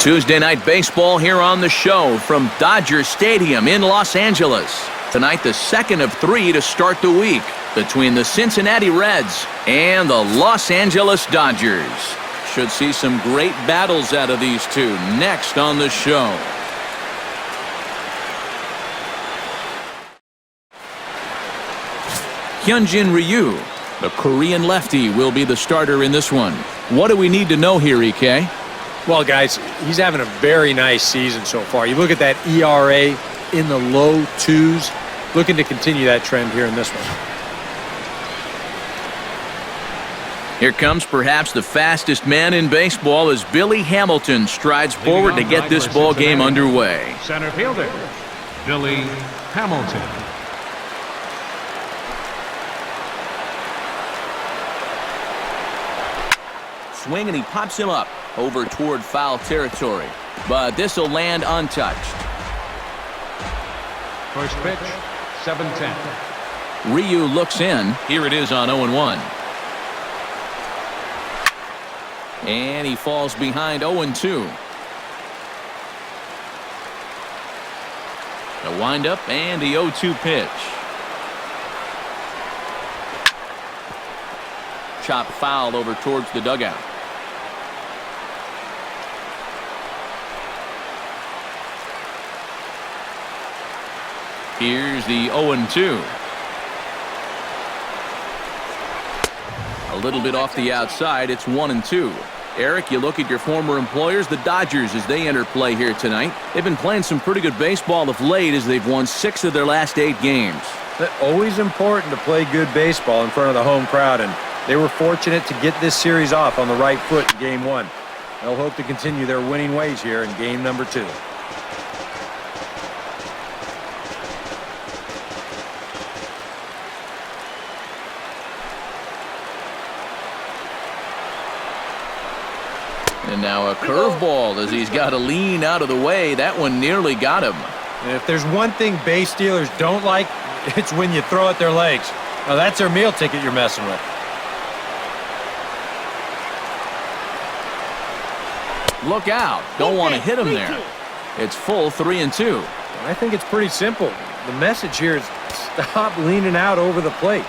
Tuesday night baseball here on the show from Dodger Stadium in Los Angeles. Tonight, the second of 3 to start the week between the Cincinnati Reds and the Los Angeles Dodgers. Should see some great battles out of these two next on the show. Hyunjin Ryu, the Korean lefty, will be the starter in this one. What do we need to know here, EK? Well, guys, he's having a very nice season so far. You look at that ERA in the low 2s, looking to continue that trend here in this one. Here comes perhaps the fastest man in baseball as Billy Hamilton strides forward to get this ball game underway. Center fielder, Billy Hamilton. Swing, and he pops him up over toward foul territory, but this will land untouched. First pitch, 7-10. Ryu looks in. Here it is on 0-1. And he falls behind 0-2. A windup and the 0-2 pitch. Chopped foul over towards the dugout. Here's the 0-2. A little bit off the outside. It's 1-2. Eric, you look at your former employers, the Dodgers, as they enter play here tonight. They've been playing some pretty good baseball of late as they've won 6 of their last 8 games. It's always important to play good baseball in front of the home crowd, and they were fortunate to get this series off on the right foot in Game 1. They'll hope to continue their winning ways here in Game number 2. And now a curveball as he's got to lean out of the way. That one nearly got him. And if there's one thing base stealers don't like, it's when you throw at their legs. Now that's their meal ticket you're messing with. Look out. Don't want to hit him there. It's full 3-2. I think it's pretty simple. The message here is stop leaning out over the plate.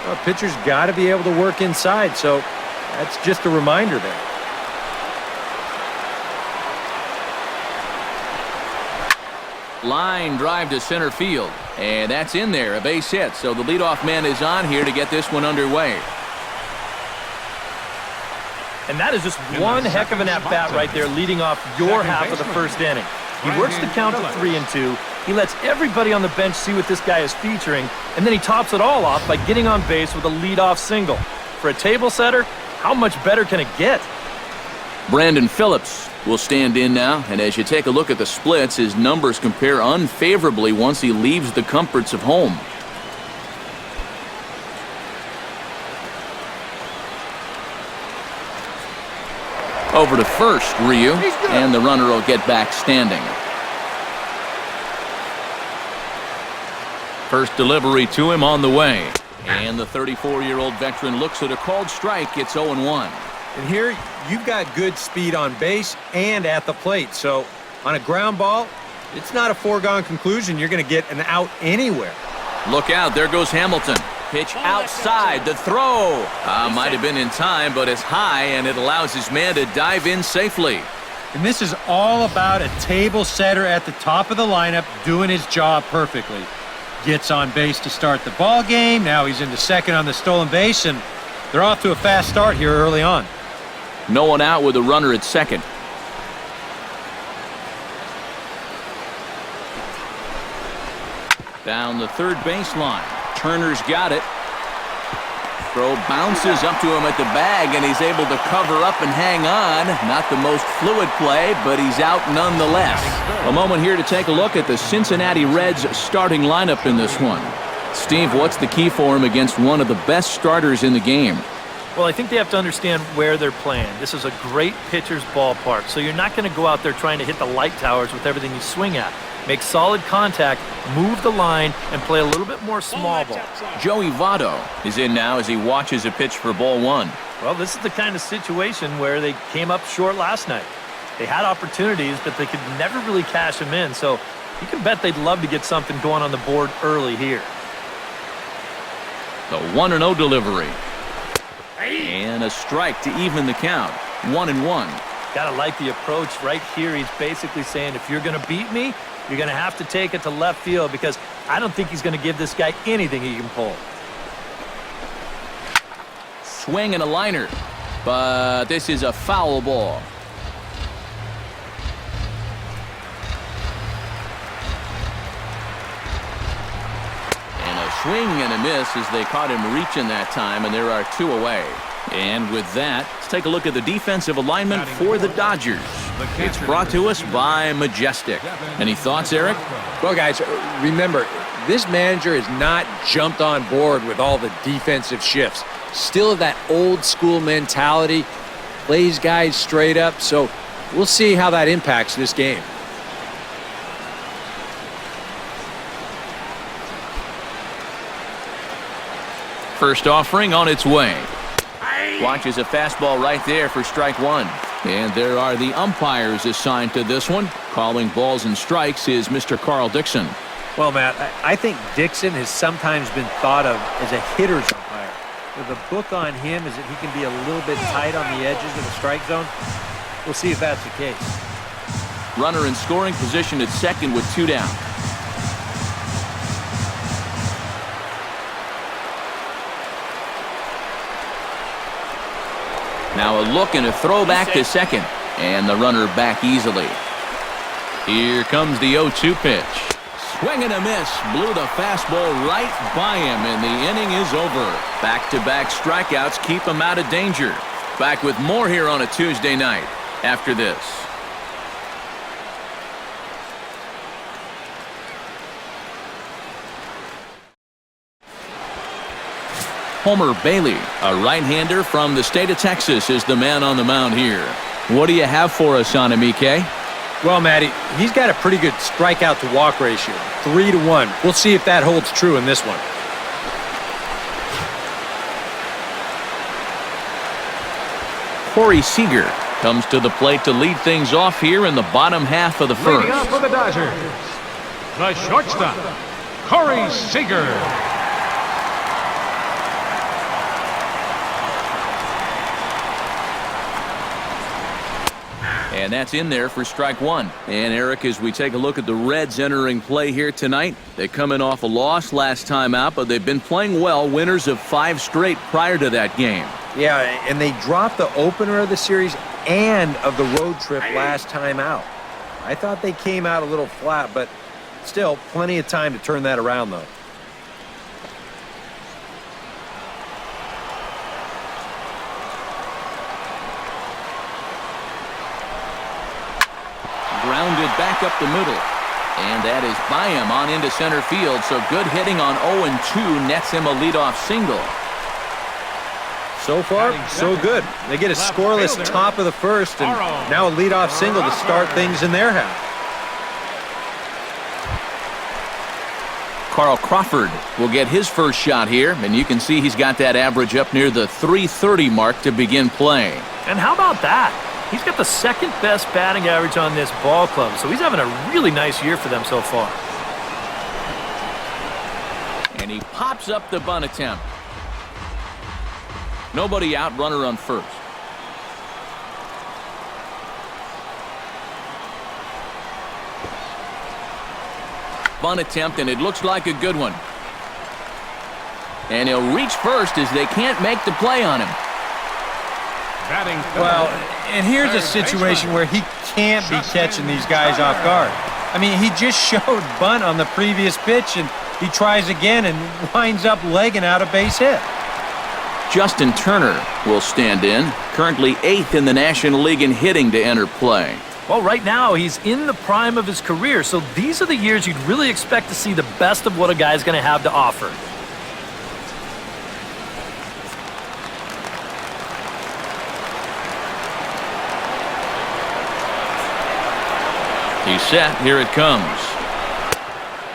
Well, pitcher's got to be able to work inside, so that's just a reminder there. Line drive to center field, and that's in there, a base hit. So the leadoff man is on here to get this one underway. And that is just one heck of an at-bat right there, leading off your half of the first inning. He works the count to 3-2. He lets everybody on the bench see what this guy is featuring, and then he tops it all off by getting on base with a leadoff single. For a table setter, how much better can it get? Brandon Phillips will stand in now, and as you take a look at the splits, his numbers compare unfavorably once he leaves the comforts of home. Over to first, Ryu, and the runner will get back standing. First delivery to him on the way, and the 34-year-old veteran looks at a called strike. It's 0-1. And here, you've got good speed on base and at the plate. So, on a ground ball, it's not a foregone conclusion you're going to get an out anywhere. Look out, there goes Hamilton. Pitch outside, the throw. Might have been in time, but it's high, and it allows his man to dive in safely. And this is all about a table setter at the top of the lineup doing his job perfectly. Gets on base to start the ball game. Now he's into second on the stolen base, and they're off to a fast start here early on. No one out with a runner at second. Down the third baseline. Turner's got it. Throw bounces up to him at the bag, and he's able to cover up and hang on. Not the most fluid play, but he's out nonetheless. A moment here to take a look at the Cincinnati Reds starting lineup in this one. Steve, what's the key for him against one of the best starters in the game? Well, I think they have to understand where they're playing. This is a great pitcher's ballpark, so you're not going to go out there trying to hit the light towers with everything you swing at. Make solid contact, move the line, and play a little bit more small ball. Joey Votto is in now as he watches a pitch for ball 1. Well, this is the kind of situation where they came up short last night. They had opportunities, but they could never really cash them in. So you can bet they'd love to get something going on the board early here. The 1-0 delivery. And a strike to even the count. 1-1. Gotta like the approach right here. He's basically saying, if you're gonna beat me, you're gonna have to take it to left field, because I don't think he's gonna give this guy anything he can pull. Swing and a liner, but this is a foul ball. And a swing and a miss as they caught him reaching that time, and there are 2 away. And with that, let's take a look at the defensive alignment for the Dodgers. It's brought to us by Majestic. Any thoughts, Eric? Well, guys, remember, this manager has not jumped on board with all the defensive shifts. Still that old school mentality, plays guys straight up, so we'll see how that impacts this game. First offering on its way. Watches a fastball right there for strike 1. And there are the umpires assigned to this one. Calling balls and strikes is Mr. Carl Dixon. Well, Matt, I think Dixon has sometimes been thought of as a hitter's umpire. With a book on him is that he can be a little bit tight on the edges of the strike zone. We'll see if that's the case. Runner in scoring position at second with 2 down. Now a look and a throw back to second. And the runner back easily. Here comes the 0-2 pitch. Swing and a miss. Blew the fastball right by him, and the inning is over. Back-to-back strikeouts keep him out of danger. Back with more here on a Tuesday night after this. Homer Bailey, a right-hander from the state of Texas, is the man on the mound here. What do you have for us on him, EK? Well, Matty, he's got a pretty good strikeout-to-walk ratio, 3-1. We'll see if that holds true in this one. Corey Seager comes to the plate to lead things off here in the bottom half of the first. Leading off for the Dodgers, the shortstop, Corey Seager. And that's in there for strike 1. And Eric, as we take a look at the Reds entering play here tonight, they're coming off a loss last time out, but they've been playing well, winners of 5 straight prior to that game. Yeah, and they dropped the opener of the series and of the road trip last time out. I thought they came out a little flat, but still plenty of time to turn that around, though. Grounded back up the middle. And that is by him on into center field. So good hitting on 0-2 nets him a leadoff single. So far, so good. They get a scoreless top of the first and now a leadoff single to start things in their half. Carl Crawford will get his first shot here, and you can see he's got that average up near the .330 mark to begin play. And how about that? He's got the second best batting average on this ball club, so he's having a really nice year for them so far. And he pops up the bunt attempt. Nobody out, runner on first. Bunt attempt, and it looks like a good one. And he'll reach first as they can't make the play on him. Well, and here's a situation where he can't be catching these guys off guard. I mean, he just showed bunt on the previous pitch, and he tries again and winds up legging out a base hit. Justin Turner will stand in, currently 8th in the National League in hitting to enter play. Well, right now, he's in the prime of his career, so these are the years you'd really expect to see the best of what a guy's going to have to offer. He's set. Here it comes.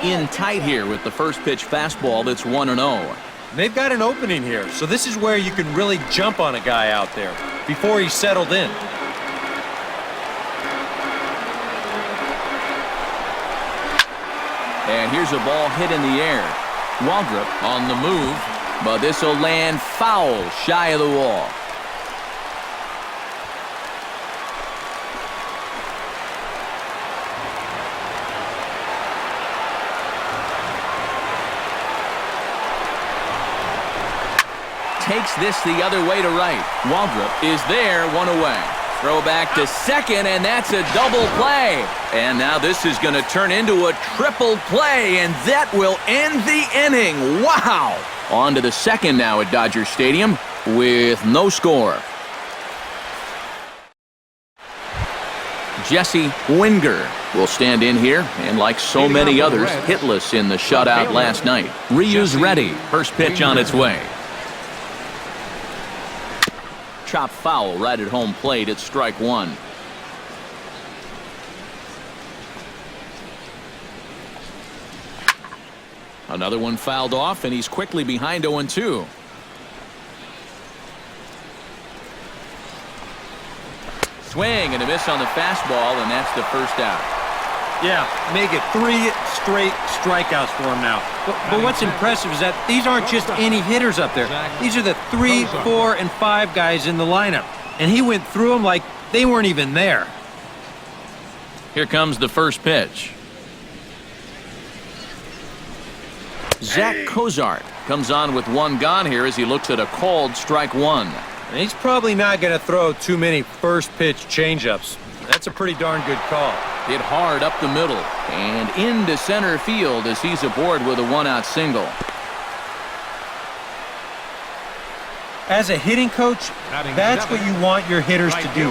In tight here with the first pitch fastball that's 1-0. They've got an opening here, so this is where you can really jump on a guy out there before he's settled in. And here's a ball hit in the air. Waldrop on the move, but this will land foul shy of the wall. Takes this the other way to right. Waldrop is there, one away. Throw back to second, and that's a double play. And now this is going to turn into a triple play, and that will end the inning. Wow! On to the second now at Dodger Stadium with no score. Jesse Winger will stand in here, and like so many others, hitless in the shutout last night. Ryu's ready. First pitch on its way. Chop foul right at home plate at strike one. Another one fouled off, and he's quickly behind 0-2. Swing and a miss on the fastball, and that's the first out. Yeah, make it 3 straight strikeouts for him now. But what's impressive is that these aren't just any hitters up there. These are the 3, 4, and 5 guys in the lineup. And he went through them like they weren't even there. Here comes the first pitch. Zach Cozart comes on with one gone here as he looks at a called strike one. And he's probably not going to throw too many first pitch changeups. That's a pretty darn good call. Hit hard up the middle and into center field as he's aboard with a one-out single. As a hitting coach, that's what you want your hitters to do.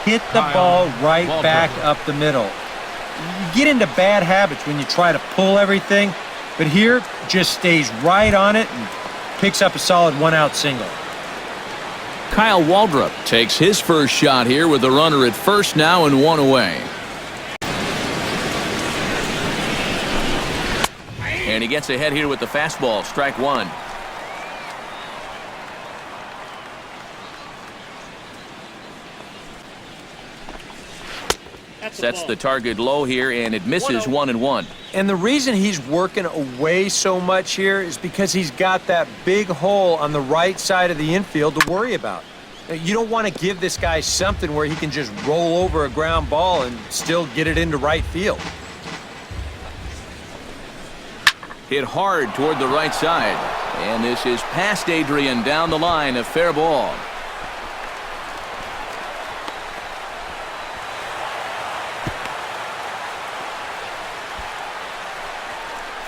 Hit the ball right back up the middle. You get into bad habits when you try to pull everything, but here just stays right on it and picks up a solid one-out single. Kyle Waldrop takes his first shot here with the runner at first now and one away. And he gets ahead here with the fastball, strike one. Sets the target low here, and it misses 1-1. And the reason he's working away so much here is because he's got that big hole on the right side of the infield to worry about. You don't want to give this guy something where he can just roll over a ground ball and still get it into right field. Hit hard toward the right side. And this is past Adrian down the line, a fair ball.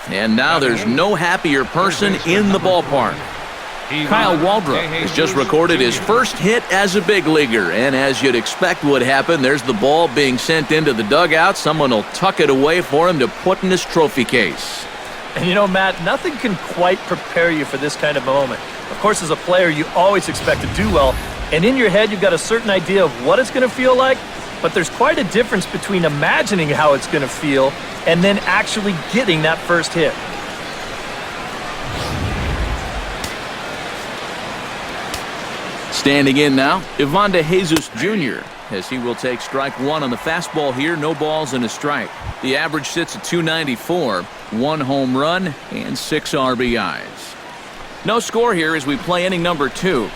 And now there's no happier person in the ballpark. Kyle Waldrop has just recorded his first hit as a big leaguer, and as you'd expect would happen, there's the ball being sent into the dugout. Someone will tuck it away for him to put in his trophy case. And you know, Matt, nothing can quite prepare you for this kind of moment. Of course, as a player, you always expect to do well, and in your head, you've got a certain idea of what it's going to feel like, but there's quite a difference between imagining how it's going to feel and then actually getting that first hit. Standing in now, Ivan De Jesus Jr., as he will take strike one on the fastball here. No balls and a strike. The average sits at 294, 1 home run, and 6 RBIs. No score here as we play inning number 2.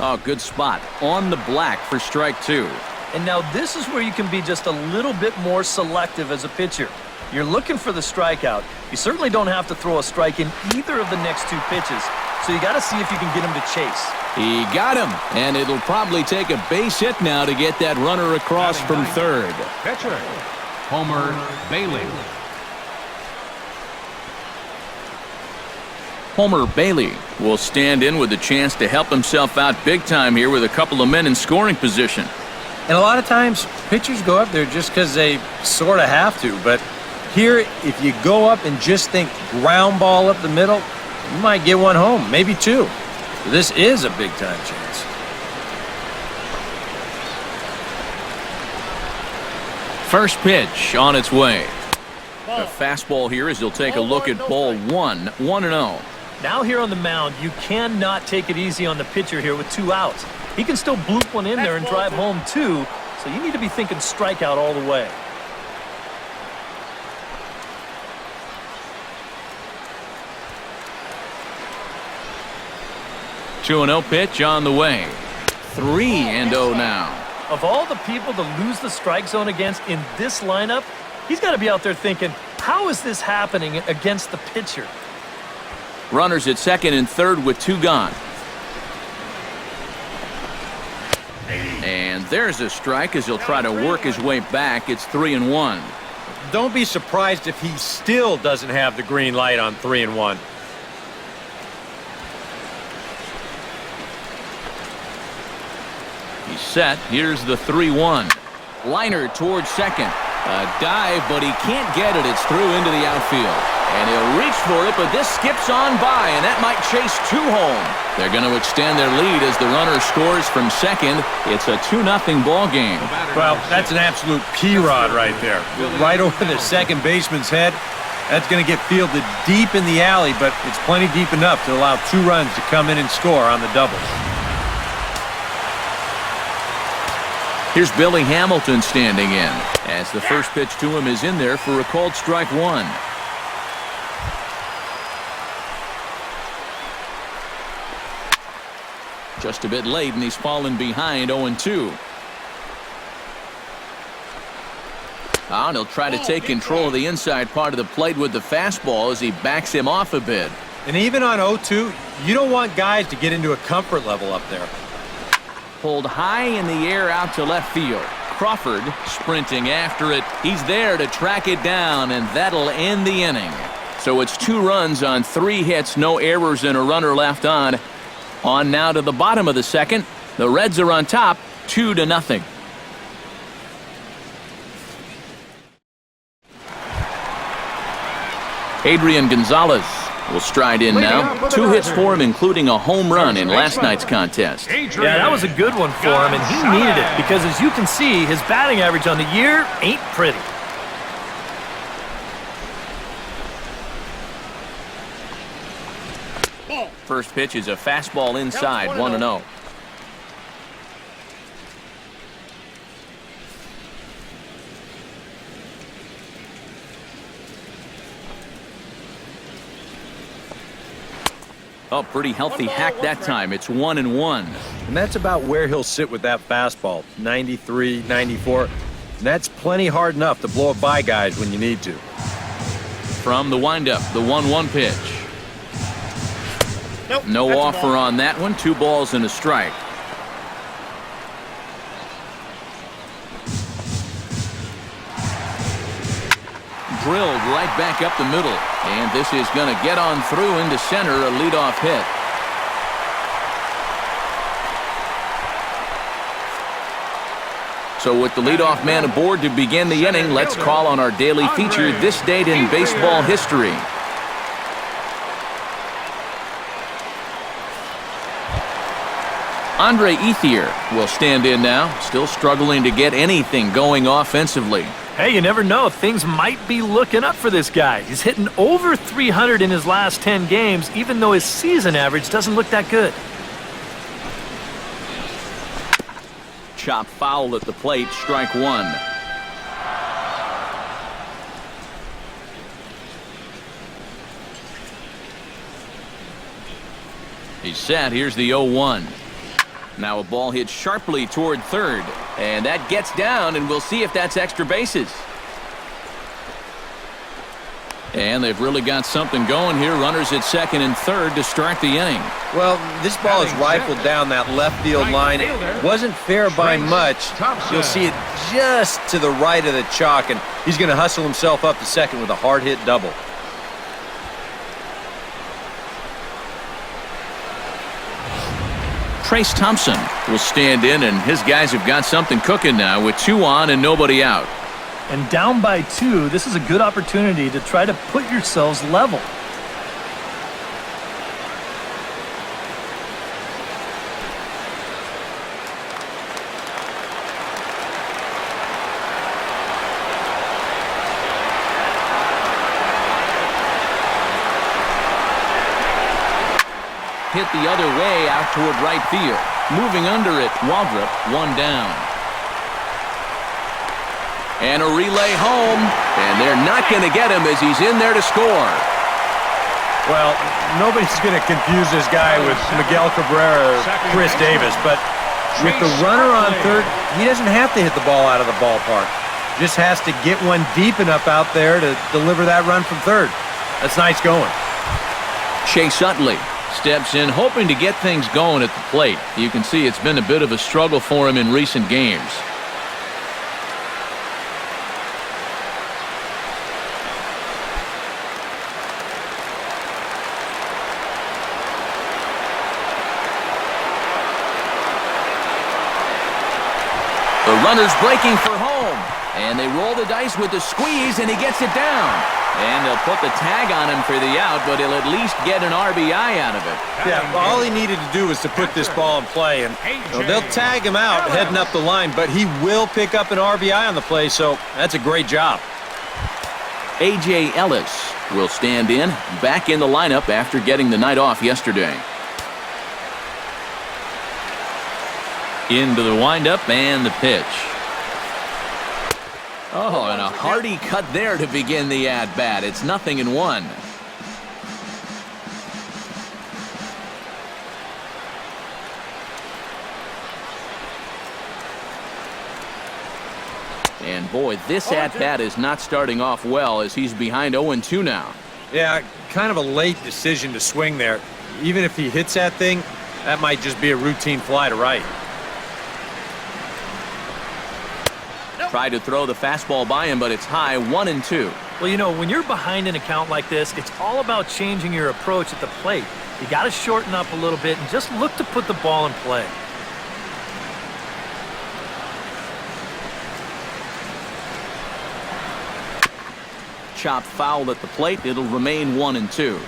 Oh, good spot. On the black for strike 2. And now this is where you can be just a little bit more selective as a pitcher. You're looking for the strikeout. You certainly don't have to throw a strike in either of the next 2 pitches, so you got to see if you can get him to chase. He got him, and it'll probably take a base hit now to get that runner across from third. Pitcher, Homer Bailey. Homer Bailey will stand in with a chance to help himself out big time here with a couple of men in scoring position. And a lot of times, pitchers go up there just because they sort of have to. But here, if you go up and just think ground ball up the middle, you might get one home, maybe 2. This is a big-time chance. First pitch on its way. A fastball here as he'll take a look at ball 1, 1-0. Now here on the mound, you cannot take it easy on the pitcher here with 2 outs. He can still bloop one in there and drive home 2, so you need to be thinking strikeout all the way. 2-0 pitch on the way. 3-0 now. Of all the people to lose the strike zone against in this lineup, he's got to be out there thinking, how is this happening against the pitcher? Runners at second and third with 2 gone. And there's a strike as he'll try to work his way back. It's 3-1. Don't be surprised if he still doesn't have the green light on 3-1. He's set. Here's the 3-1. Liner towards second. A dive, but he can't get it. It's through into the outfield. And he'll reach for it, but this skips on by, and that might chase 2 home. They're going to extend their lead as the runner scores from second. It's a 2-0 ball game. Well, that's an absolute P-Rod right there. Right over the second baseman's head. That's going to get fielded deep in the alley, but it's plenty deep enough to allow 2 runs to come in and score on the double. Here's Billy Hamilton standing in as the first pitch to him is in there for a called strike 1. Just a bit late, and he's fallen behind 0-2. And he'll try to take control of the inside part of the plate with the fastball as he backs him off a bit. And even on 0-2, you don't want guys to get into a comfort level up there. Pulled high in the air out to left field. Crawford sprinting after it. He's there to track it down, and that'll end the inning. So it's 2 runs on 3 hits, no errors, and a runner left on. On now to the bottom of the second. The Reds are on top, 2-0. Adrian Gonzalez will stride in now. 2 hits for him, including a home run in last night's contest. Yeah, that was a good one for him, and he needed it because, as you can see, his batting average on the year ain't pretty. First pitch is a fastball inside, 1-0. Oh, pretty healthy hack that time. It's 1-1. And that's about where he'll sit with that fastball, 93, 94. And that's plenty hard enough to blow it by guys when you need to. From the windup, the 1-1 pitch. No offer on that one. 2 balls and a strike. Drilled right back up the middle. And this is going to get on through into center, a leadoff hit. So with the leadoff man aboard to begin the inning, let's call on our daily feature, this date in baseball history. Andre Ethier will stand in now, still struggling to get anything going offensively. Hey, you never know. Things might be looking up for this guy. He's hitting over 300 in his last 10 games, even though his season average doesn't look that good. Chop foul at the plate, strike 1. He's set. Here's the 0-1. Now a ball hit sharply toward third, and that gets down, and we'll see if that's extra bases. And they've really got something going here. Runners at second and third to start the inning. Well, this ball is rifled down that left field line. It wasn't fair by much. You'll see it just to the right of the chalk, and he's going to hustle himself up to second with a hard hit double. Trace Thompson will stand in, and his guys have got something cooking now with 2 on and nobody out. And down by 2, this is a good opportunity to try to put yourselves level. Hit the other way out toward right field. Moving under it, Waldrop, 1 down. And a relay home, and they're not going to get him as he's in there to score. Well, nobody's going to confuse this guy with Miguel Cabrera or Chris Davis, but with the runner on third, he doesn't have to hit the ball out of the ballpark. Just has to get one deep enough out there to deliver that run from third. That's nice going. Chase Utley steps in hoping to get things going at the plate. You can see it's been a bit of a struggle for him in recent games. The runner's breaking for home, and they roll the dice with the squeeze, and he gets it down. And they'll put the tag on him for the out, but he'll at least get an RBI out of it. Yeah, all he needed to do was to put this ball in play, and they'll tag him out heading up the line, but he will pick up an RBI on the play, so that's a great job. A.J. Ellis will stand in, back in the lineup after getting the night off yesterday. Into the windup and the pitch. Oh, and a hearty cut there to begin the at-bat. It's 0-1. And boy, this at-bat is not starting off well as he's behind 0-2 now. Yeah, kind of a late decision to swing there. Even if he hits that thing, that might just be a routine fly to right. Tried to throw the fastball by him, but it's high, 1-2. Well, you know, when you're behind an account like this, it's all about changing your approach at the plate. You got to shorten up a little bit and just look to put the ball in play. Chopped foul at the plate. It'll remain 1-2.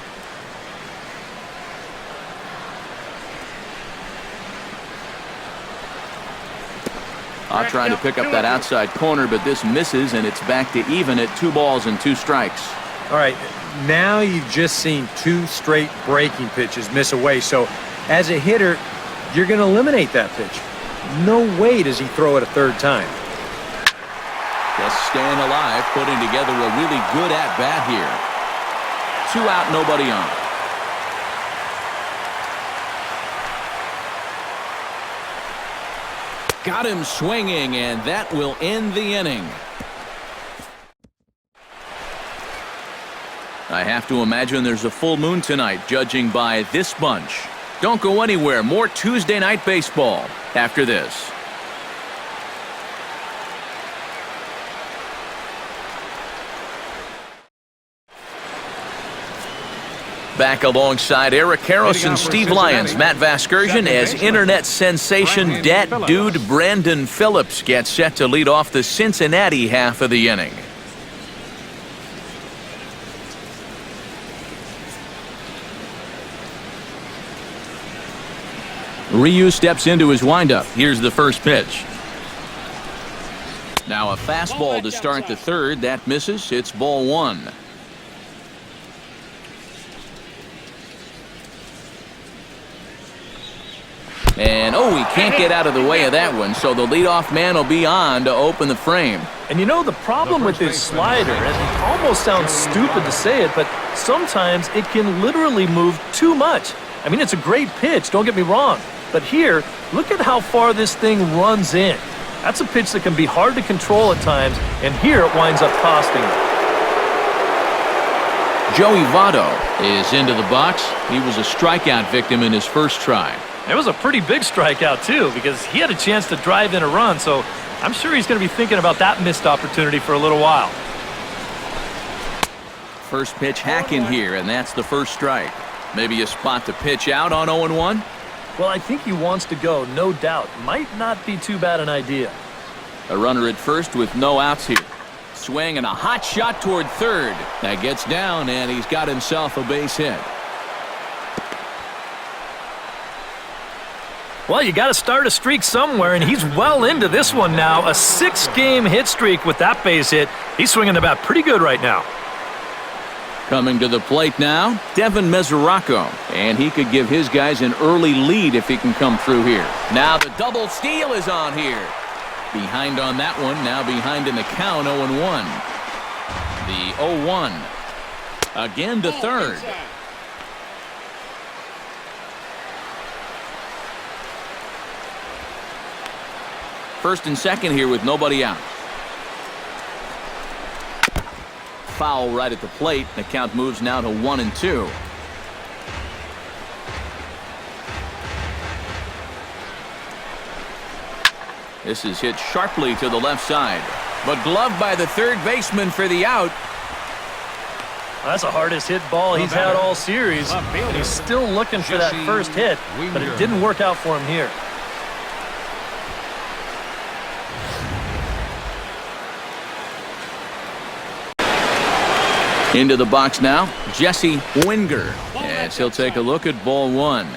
Trying to pick up that outside corner, but this misses, and it's back to even at 2 balls and 2 strikes. All right, now you've just seen 2 straight breaking pitches miss away, so as a hitter, you're going to eliminate that pitch. No way does he throw it a third time. Just staying alive, putting together a really good at-bat here. 2 out, nobody on. Got him swinging, and that will end the inning. I have to imagine there's a full moon tonight, judging by this bunch. Don't go anywhere. More Tuesday Night Baseball after this. Back alongside Eric Harrison, Steve Lyons, Matt Vasgersian, as internet sensation Dat Dude Brandon Phillips gets set to lead off the Cincinnati half of the inning. Ryu steps into his windup. Here's the first pitch. Now a fastball to start the third. That misses. It's ball 1. And, oh, he can't get out of the way of that one, so the leadoff man will be on to open the frame. And you know, the problem with this slider, and it almost sounds stupid to say it, but sometimes it can literally move too much. I mean, it's a great pitch, don't get me wrong. But here, look at how far this thing runs in. That's a pitch that can be hard to control at times, and here it winds up costing him. Joey Votto is into the box. He was a strikeout victim in his first try. It was a pretty big strikeout, too, because he had a chance to drive in a run, so I'm sure he's going to be thinking about that missed opportunity for a little while. First pitch hacking here, and that's the first strike. Maybe a spot to pitch out on 0-1? Well, I think he wants to go, no doubt. Might not be too bad an idea. A runner at first with no outs here. Swing and a hot shot toward third. That gets down, and he's got himself a base hit. Well, you got to start a streak somewhere, and he's well into this one now. A 6-game hit streak with that base hit. He's swinging the bat pretty good right now. Coming to the plate now, Devin Mesoraco, and he could give his guys an early lead if he can come through here. Now the double steal is on here. Behind on that one, now behind in the count, 0-1. The 0-1. Again to third. First and second here with nobody out. Foul right at the plate. The count moves now to 1-2. This is hit sharply to the left side, but gloved by the third baseman for the out. That's the hardest hit ball he's had all series, and he's still looking for that first hit, but it didn't work out for him here. Into the box now, Jesse Winger, as he'll take a look at ball one.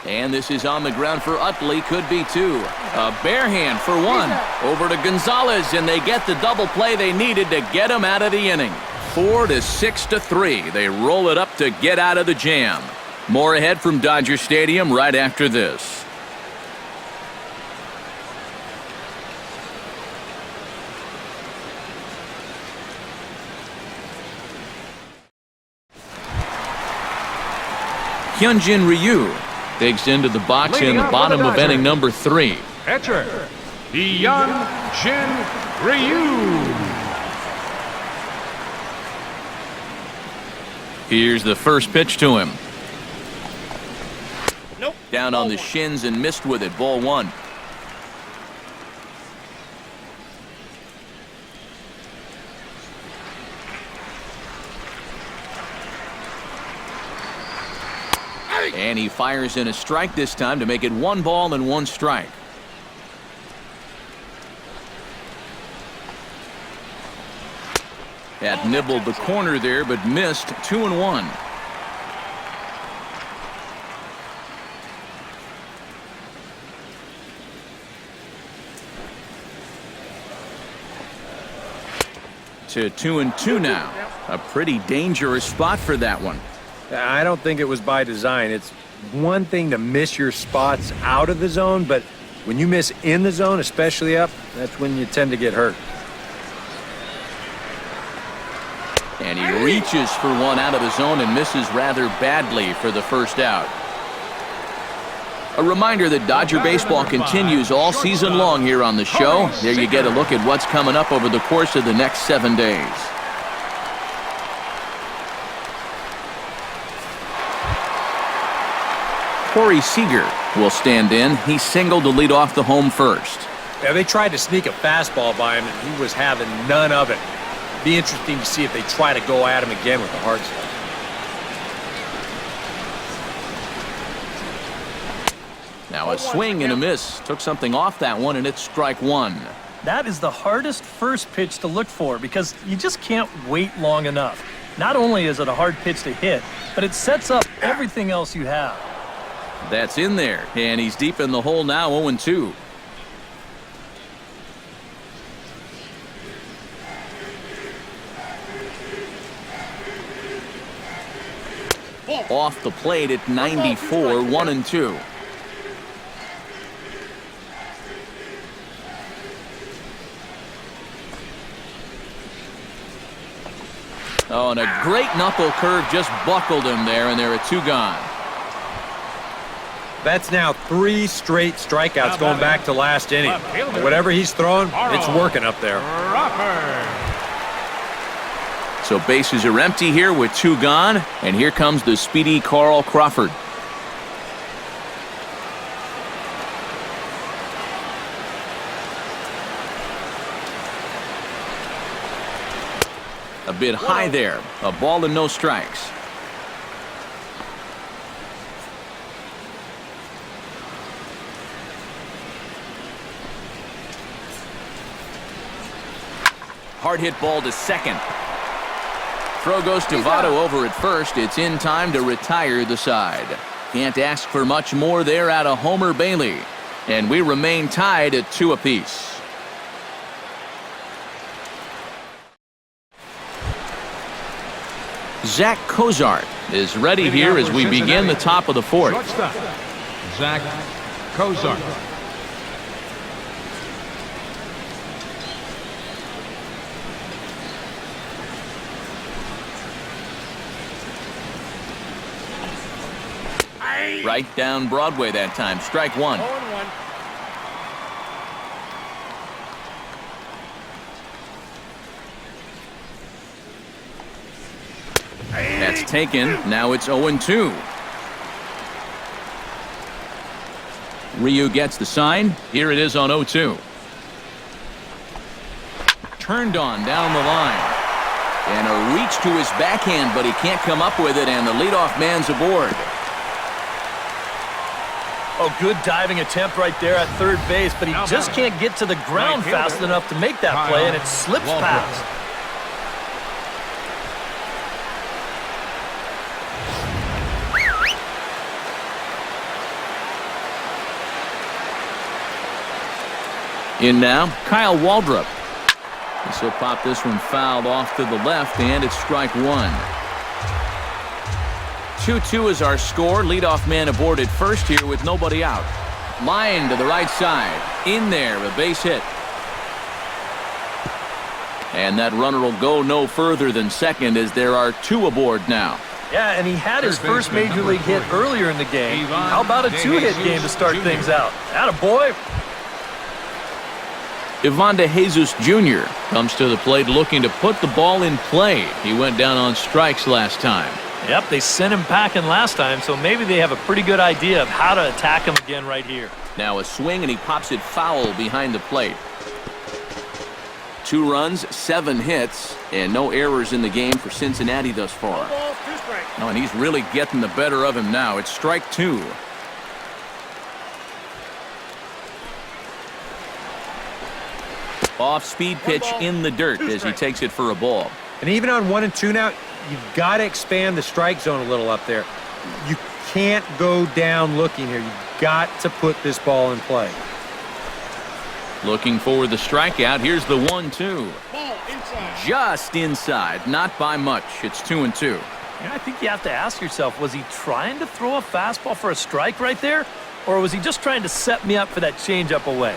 And this is on the ground for Utley, could be two. A bare hand for one. Over to Gonzalez, and they get the double play they needed to get him out of the inning. 4-6-3. They roll it up to get out of the jam. More ahead from Dodger Stadium right after this. Hyunjin Ryu digs into the box in the bottom of inning number 3. Catcher, Hyunjin Ryu. Here's the first pitch to him. Down on the shins and missed with it. Ball one. And he fires in a strike this time to make it 1 ball and 1 strike. That nibbled the corner there, but missed. 2-1. To 2-2 now. A pretty dangerous spot for that one. I don't think it was by design. It's one thing to miss your spots out of the zone, but when you miss in the zone, especially up, that's when you tend to get hurt. And he reaches for one out of the zone and misses rather badly for the first out. A reminder that Dodger baseball continues all season long here on the show. There you get a look at what's coming up over the course of the next 7 days. Corey Seager will stand in. He singled to lead off the home first. Yeah, they tried to sneak a fastball by him, and he was having none of it. Be interesting to see if they try to go at him again with the hard stuff. Now a swing and a miss. Took something off that one, and it's strike one. That is the hardest first pitch to look for because you just can't wait long enough. Not only is it a hard pitch to hit, but it sets up everything else you have. That's in there, and he's deep in the hole now, 0-2. Off the plate at 94, 1-2. Oh, and a great knuckle curve just buckled him there, and there are 2 gone. That's now 3 straight strikeouts going back to last inning. Whatever he's throwing, it's working up there. So bases are empty here with 2 gone, and here comes the speedy Carl Crawford. A bit high there. A ball and no strikes. Hard hit ball to second. Throw goes to Votto over at first. It's in time to retire the side. Can't ask for much more there out of Homer Bailey. And we remain tied at 2 apiece. Zach Cozart is ready here as we begin the top of the 4th. Shortstop, Zach Cozart. Right down Broadway that time. Strike one. 0-1. That's taken. Now it's 0-2. Ryu gets the sign. Here it is on 0-2. Turned on down the line. And a reach to his backhand, but he can't come up with it, and the leadoff man's aboard. Oh, good diving attempt right there at third base, but he just can't get to the ground fast enough to make that play, and it slips past. In now, Kyle Waldrop. He'll pop this one fouled off to the left, and it's strike one. 2-2 is our score. Leadoff man aboard at first here with nobody out. Line to the right side. In there, a base hit. And that runner will go no further than second as there are two aboard now. Yeah, and he had his first major league hit earlier in the game. How about a two-hit game to start things out? Attaboy. Ivan De Jesus Jr. comes to the plate looking to put the ball in play. He went down on strikes last time. Yep, they sent him packing last time, so maybe they have a pretty good idea of how to attack him again right here. Now a swing, and he pops it foul behind the plate. 2 runs, 7 hits, and no errors in the game for Cincinnati thus far. Oh, and he's really getting the better of him now. It's strike 2. Off-speed pitch in the dirt as he takes it for a ball. And even on 1 and 2 now, you've got to expand the strike zone a little up there. You can't go down looking here. You've got to put this ball in play. Looking for the strikeout. Here's the 1-2. Just inside, not by much. It's 2-2. Yeah, I think you have to ask yourself, was he trying to throw a fastball for a strike right there? Or was he just trying to set me up for that changeup away?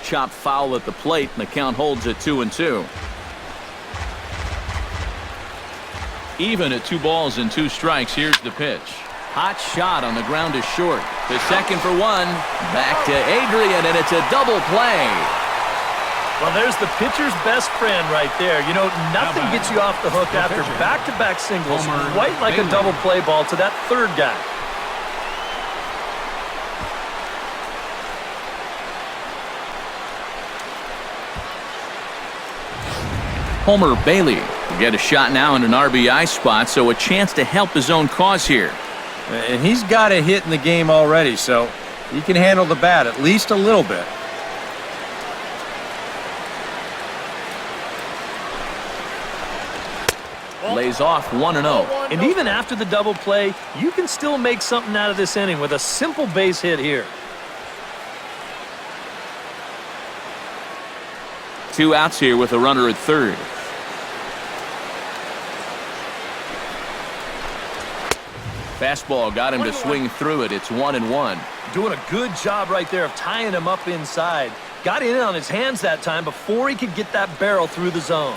Chop foul at the plate, and the count holds at 2-2. Even at 2 balls and 2 strikes. Here's the pitch. Hot shot on the ground is short. The second for 1. Back to Adrian, and it's a double play. Well, there's the pitcher's best friend right there. You know, nothing gets you off the hook after back-to-back singles, quite like a double play ball to that third guy. Homer Bailey will get a shot now in an RBI spot, so a chance to help his own cause here. And he's got a hit in the game already, so he can handle the bat at least a little bit. Lays off 1-0. And even after the double play, you can still make something out of this inning with a simple base hit here. 2 outs here with a runner at third. Fastball got him to swing through it. It's 1-1. Doing a good job right there of tying him up inside. Got in on his hands that time before he could get that barrel through the zone.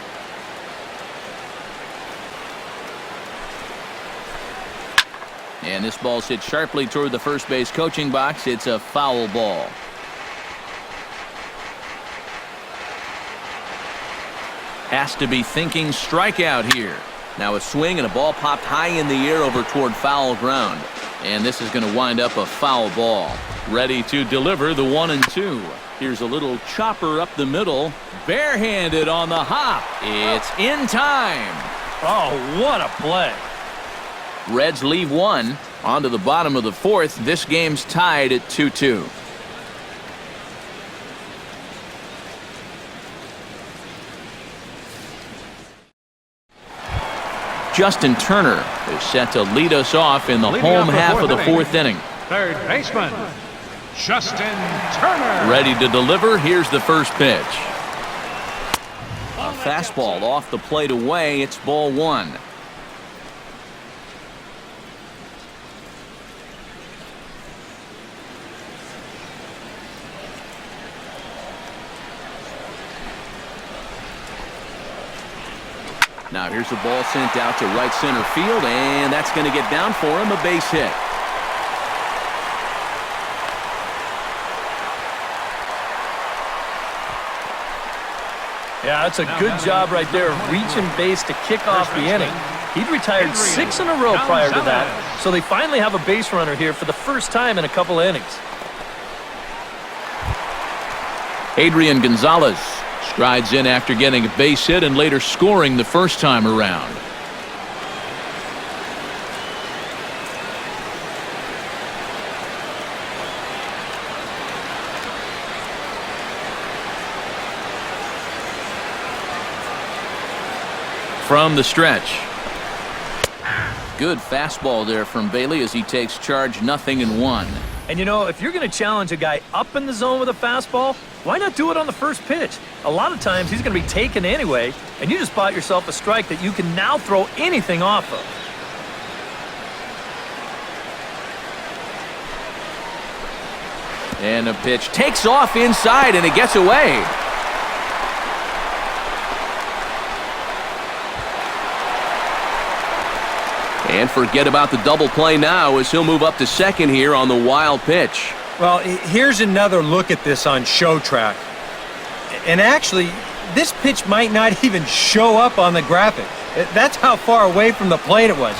And this ball's hit sharply toward the first base coaching box. It's a foul ball. Has to be thinking strikeout here. Now a swing and a ball popped high in the air over toward foul ground. And this is going to wind up a foul ball. Ready to deliver the 1-2. Here's a little chopper up the middle. Barehanded on the hop. It's in time. Oh, what a play. Reds leave 1. On to the bottom of the 4th. This game's tied at 2-2. Justin Turner is set to lead us off in the home half of the 4th inning. Third baseman, Justin Turner. Ready to deliver. Here's the first pitch. A fastball off the plate away. It's ball 1. Now here's the ball sent out to right center field, and that's going to get down for him, a base hit. Yeah, that's a good job right there of reaching base to kick off the inning. He'd retired 6 in a row prior to that, so they finally have a base runner here for the first time in a couple of innings. Adrian Gonzalez strides in after getting a base hit and later scoring the first time around. From the stretch. Good fastball there from Bailey as he takes charge, 0-1. And you know, if you're going to challenge a guy up in the zone with a fastball, why not do it on the first pitch? A lot of times he's going to be taken anyway, and you just bought yourself a strike that you can now throw anything off of. And the pitch takes off inside, and it gets away. And forget about the double play now as he'll move up to second here on the wild pitch. Well, here's another look at this on Show Track. And actually, this pitch might not even show up on the graphic. That's how far away from the plate it was.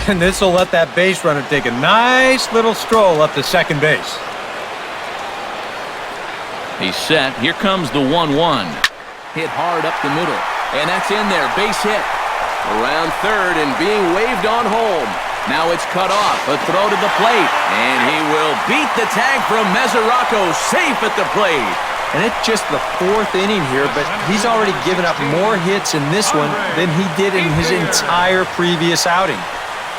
And this will let that base runner take a nice little stroll up to second base. He's set. Here comes the 1-1. Hit hard up the middle. And that's in there. Base hit. Around third and being waved on home. Now it's cut off. A throw to the plate. And he will beat the tag from Mesoraco. Safe at the plate. And it's just the 4th inning here, but he's already given up more hits in this one than he did in his entire previous outing.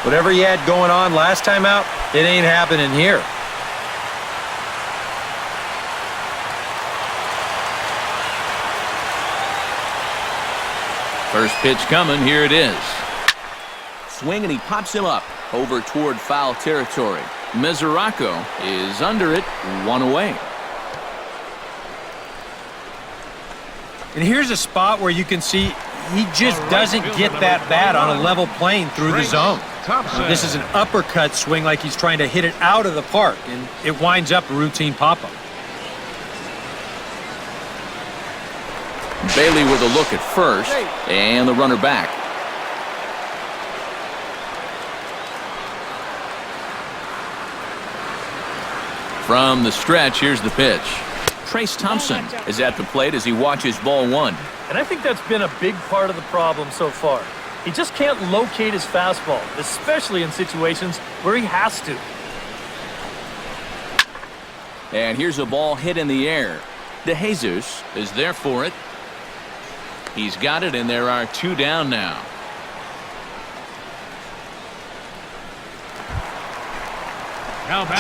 Whatever he had going on last time out, it ain't happening here. First pitch coming. Here it is. Swing, and he pops him up over toward foul territory. Mesoraco is under it, 1 away. And here's a spot where you can see he just doesn't get that bat on a level plane through the zone. This is an uppercut swing like he's trying to hit it out of the park, and it winds up a routine pop-up. Bailey with a look at first, and the runner back. From the stretch, here's the pitch. Trace Thompson is at the plate as he watches ball 1. And I think that's been a big part of the problem so far. He just can't locate his fastball, especially in situations where he has to. And here's a ball hit in the air. De Jesus is there for it. He's got it, and there are 2 down now.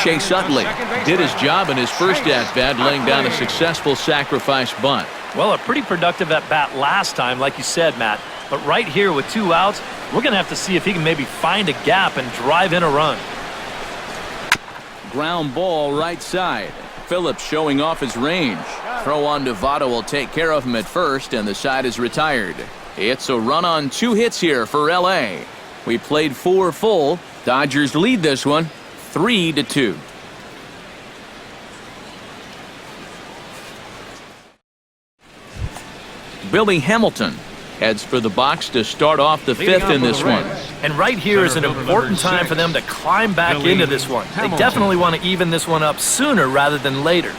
Chase Utley did his job in his first at-bat, laying down a successful sacrifice bunt. Well, a pretty productive at-bat last time, like you said, Matt. But right here with 2 outs, we're going to have to see if he can maybe find a gap and drive in a run. Ground ball right side. Phillips showing off his range. Throw on Nevada will take care of him at first, and the side is retired. It's a run on 2 hits here for L.A. We played 4 full. Dodgers lead this one 3-2. Billy Hamilton heads for the box to start off the 5th in this one. And right here is an important time for them to climb back into this one. They definitely want to even this one up sooner rather than later.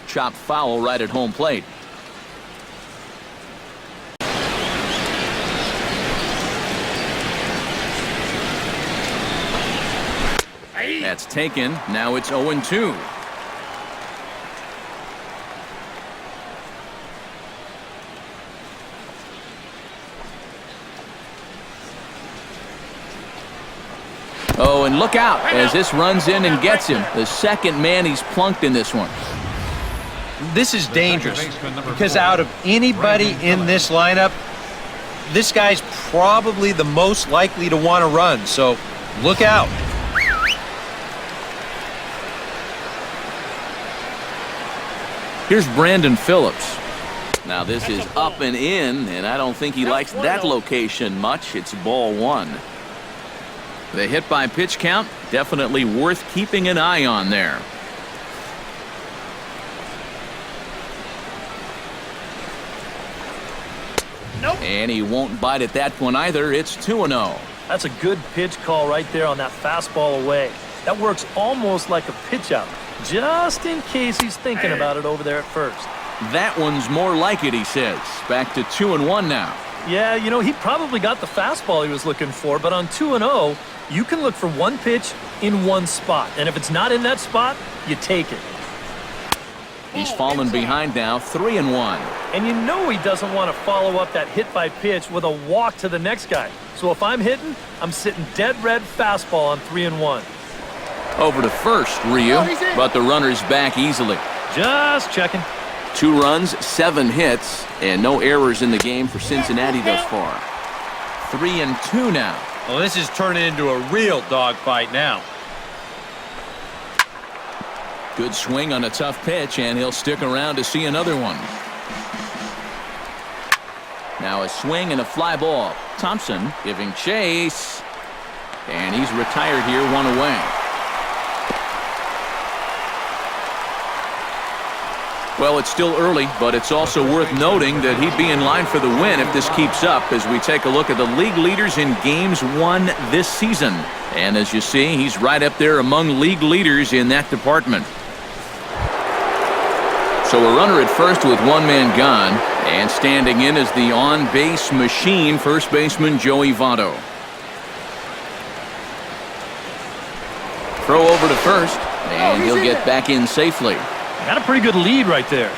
Chopped foul right at home plate. That's taken. Now it's 0-2. Oh, and look out as this runs in and gets him. The second man he's plunked in this one. This is dangerous because out of anybody in this lineup, this guy's probably the most likely to want to run, so look out. Here's Brandon Phillips. Now this is up and in, and I don't think he likes that location much. It's ball one. The hit by pitch count, definitely worth keeping an eye on there. Nope. And he won't bite at that one either. It's 2-0. That's a good pitch call right there on that fastball away. That works almost like a pitch out, just in case he's thinking about it over there at first. That one's more like it, he says. Back to 2-1 now. Yeah, you know, he probably got the fastball he was looking for, but on 2-0, you can look for one pitch in one spot. And if it's not in that spot, you take it. He's fallen behind now, 3-1. And you know he doesn't want to follow up that hit by pitch with a walk to the next guy. So if I'm hitting, I'm sitting dead red fastball on 3-1. Over to first, Ryu, but the runner's back easily. Just checking. 2 runs, 7 hits, and no errors in the game for Cincinnati thus far. 3-2 now. Well, this is turning into a real dogfight now. Good swing on a tough pitch, and he'll stick around to see another one. Now a swing and a fly ball. Thompson giving chase, and he's retired here, 1 away. Well, it's still early, but it's also worth noting that he'd be in line for the win if this keeps up as we take a look at the league leaders in games won this season. And as you see, he's right up there among league leaders in that department. So a runner at first with 1 man gone, and standing in is the on-base machine, first baseman Joey Votto. Throw over to first, and he'll get back in safely. Got a pretty good lead right there.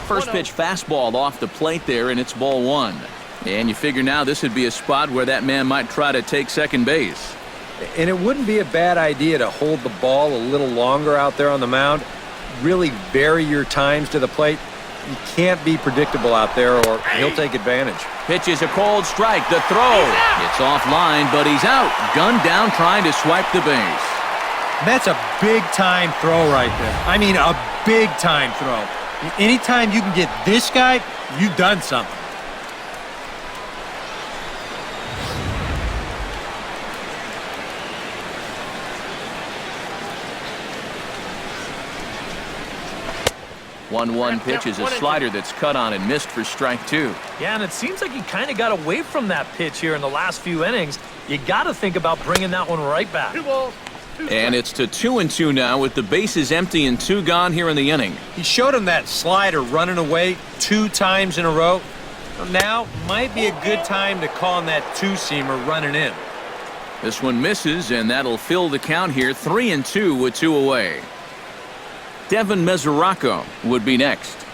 First pitch fastball off the plate there, and it's ball 1. And you figure now this would be a spot where that man might try to take second base. And it wouldn't be a bad idea to hold the ball a little longer out there on the mound. Really vary your times to the plate. You can't be predictable out there or he'll take advantage. Pitch is a cold strike. The throw. It's offline, but he's out. Gunned down trying to swipe the base. That's a big-time throw right there. I mean, a big-time throw. Anytime you can get this guy, you've done something. One pitch is a slider that's cut on and missed for strike 2. Yeah, and it seems like he kind of got away from that pitch here in the last few innings. You got to think about bringing that one right back. And it's to 2-2 now with the bases empty and 2 gone here in the inning. He showed him that slider running away 2 times in a row. Now might be a good time to call on that 2-seamer running in. This one misses, and that'll fill the count here, 3-2 with 2 away. Devin Mesoraco would be next.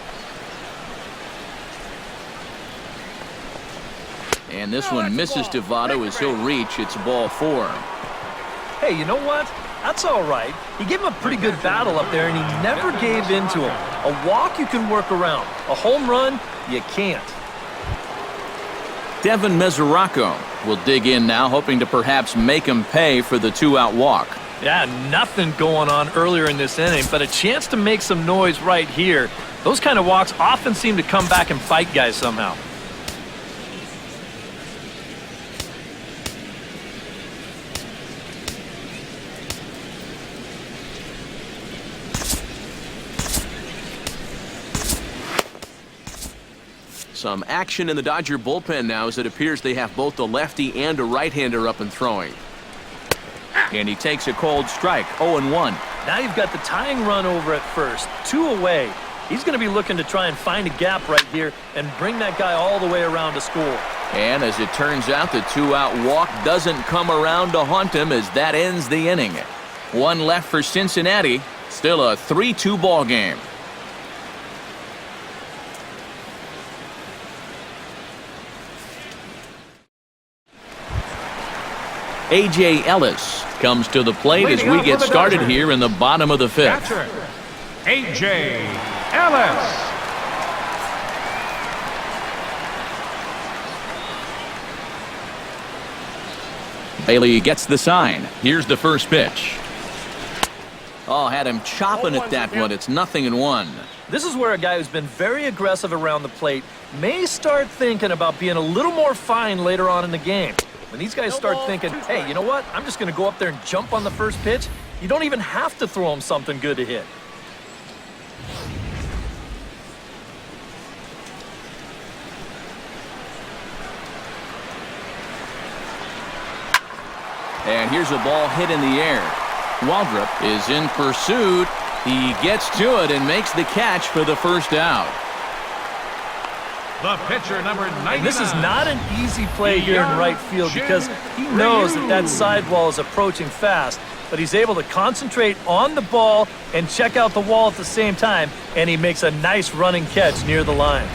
And this one misses to Votto as he'll reach. It's ball 4. Hey, you know what? That's all right. He gave him a pretty good battle up there, and he never gave in to him. A walk you can work around. A home run, you can't. Devin Mesoraco will dig in now, hoping to perhaps make him pay for the 2-out walk. Yeah, nothing going on earlier in this inning, but a chance to make some noise right here. Those kind of walks often seem to come back and bite guys somehow. Some action in the Dodger bullpen now as it appears they have both a lefty and a right-hander up and throwing. And he takes a cold strike, 0-1. Now you've got the tying run over at first, 2 away. He's going to be looking to try and find a gap right here and bring that guy all the way around to score. And as it turns out, the 2-out walk doesn't come around to haunt him as that ends the inning. 1 left for Cincinnati, still a 3-2 ball game. A.J. Ellis comes to the plate as we get started here in the bottom of the 5th. Catcher, A.J. Ellis. Bailey gets the sign. Here's the first pitch. Oh, had him chopping at that one. It's 0-1. This is where a guy who's been very aggressive around the plate may start thinking about being a little more fine later on in the game. When these guys start thinking, hey, you know what? I'm just going to go up there and jump on the first pitch. You don't even have to throw him something good to hit. And here's a ball hit in the air. Waldrop is in pursuit. He gets to it and makes the catch for the first out. The pitcher, number 99. This is not an easy play here in right field because he knows that sidewall is approaching fast, but he's able to concentrate on the ball and check out the wall at the same time, and he makes a nice running catch near the line.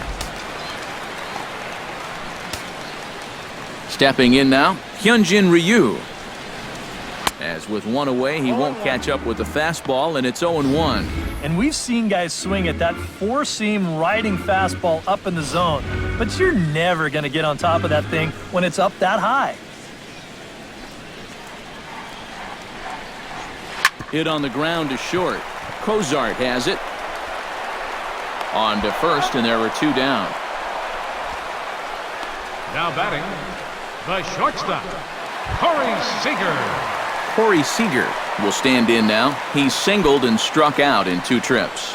Stepping in now, Hyunjin Ryu. As with one away, he won't catch up with the fastball, and it's 0-1. And we've seen guys swing at that four-seam riding fastball up in the zone, but you're never going to get on top of that thing when it's up that high. Hit on the ground to short. Cozart has it. On to first, and there were 2 down. Now batting, the shortstop, Corey Seager. Corey Seager will stand in now. He's singled and struck out in 2 trips.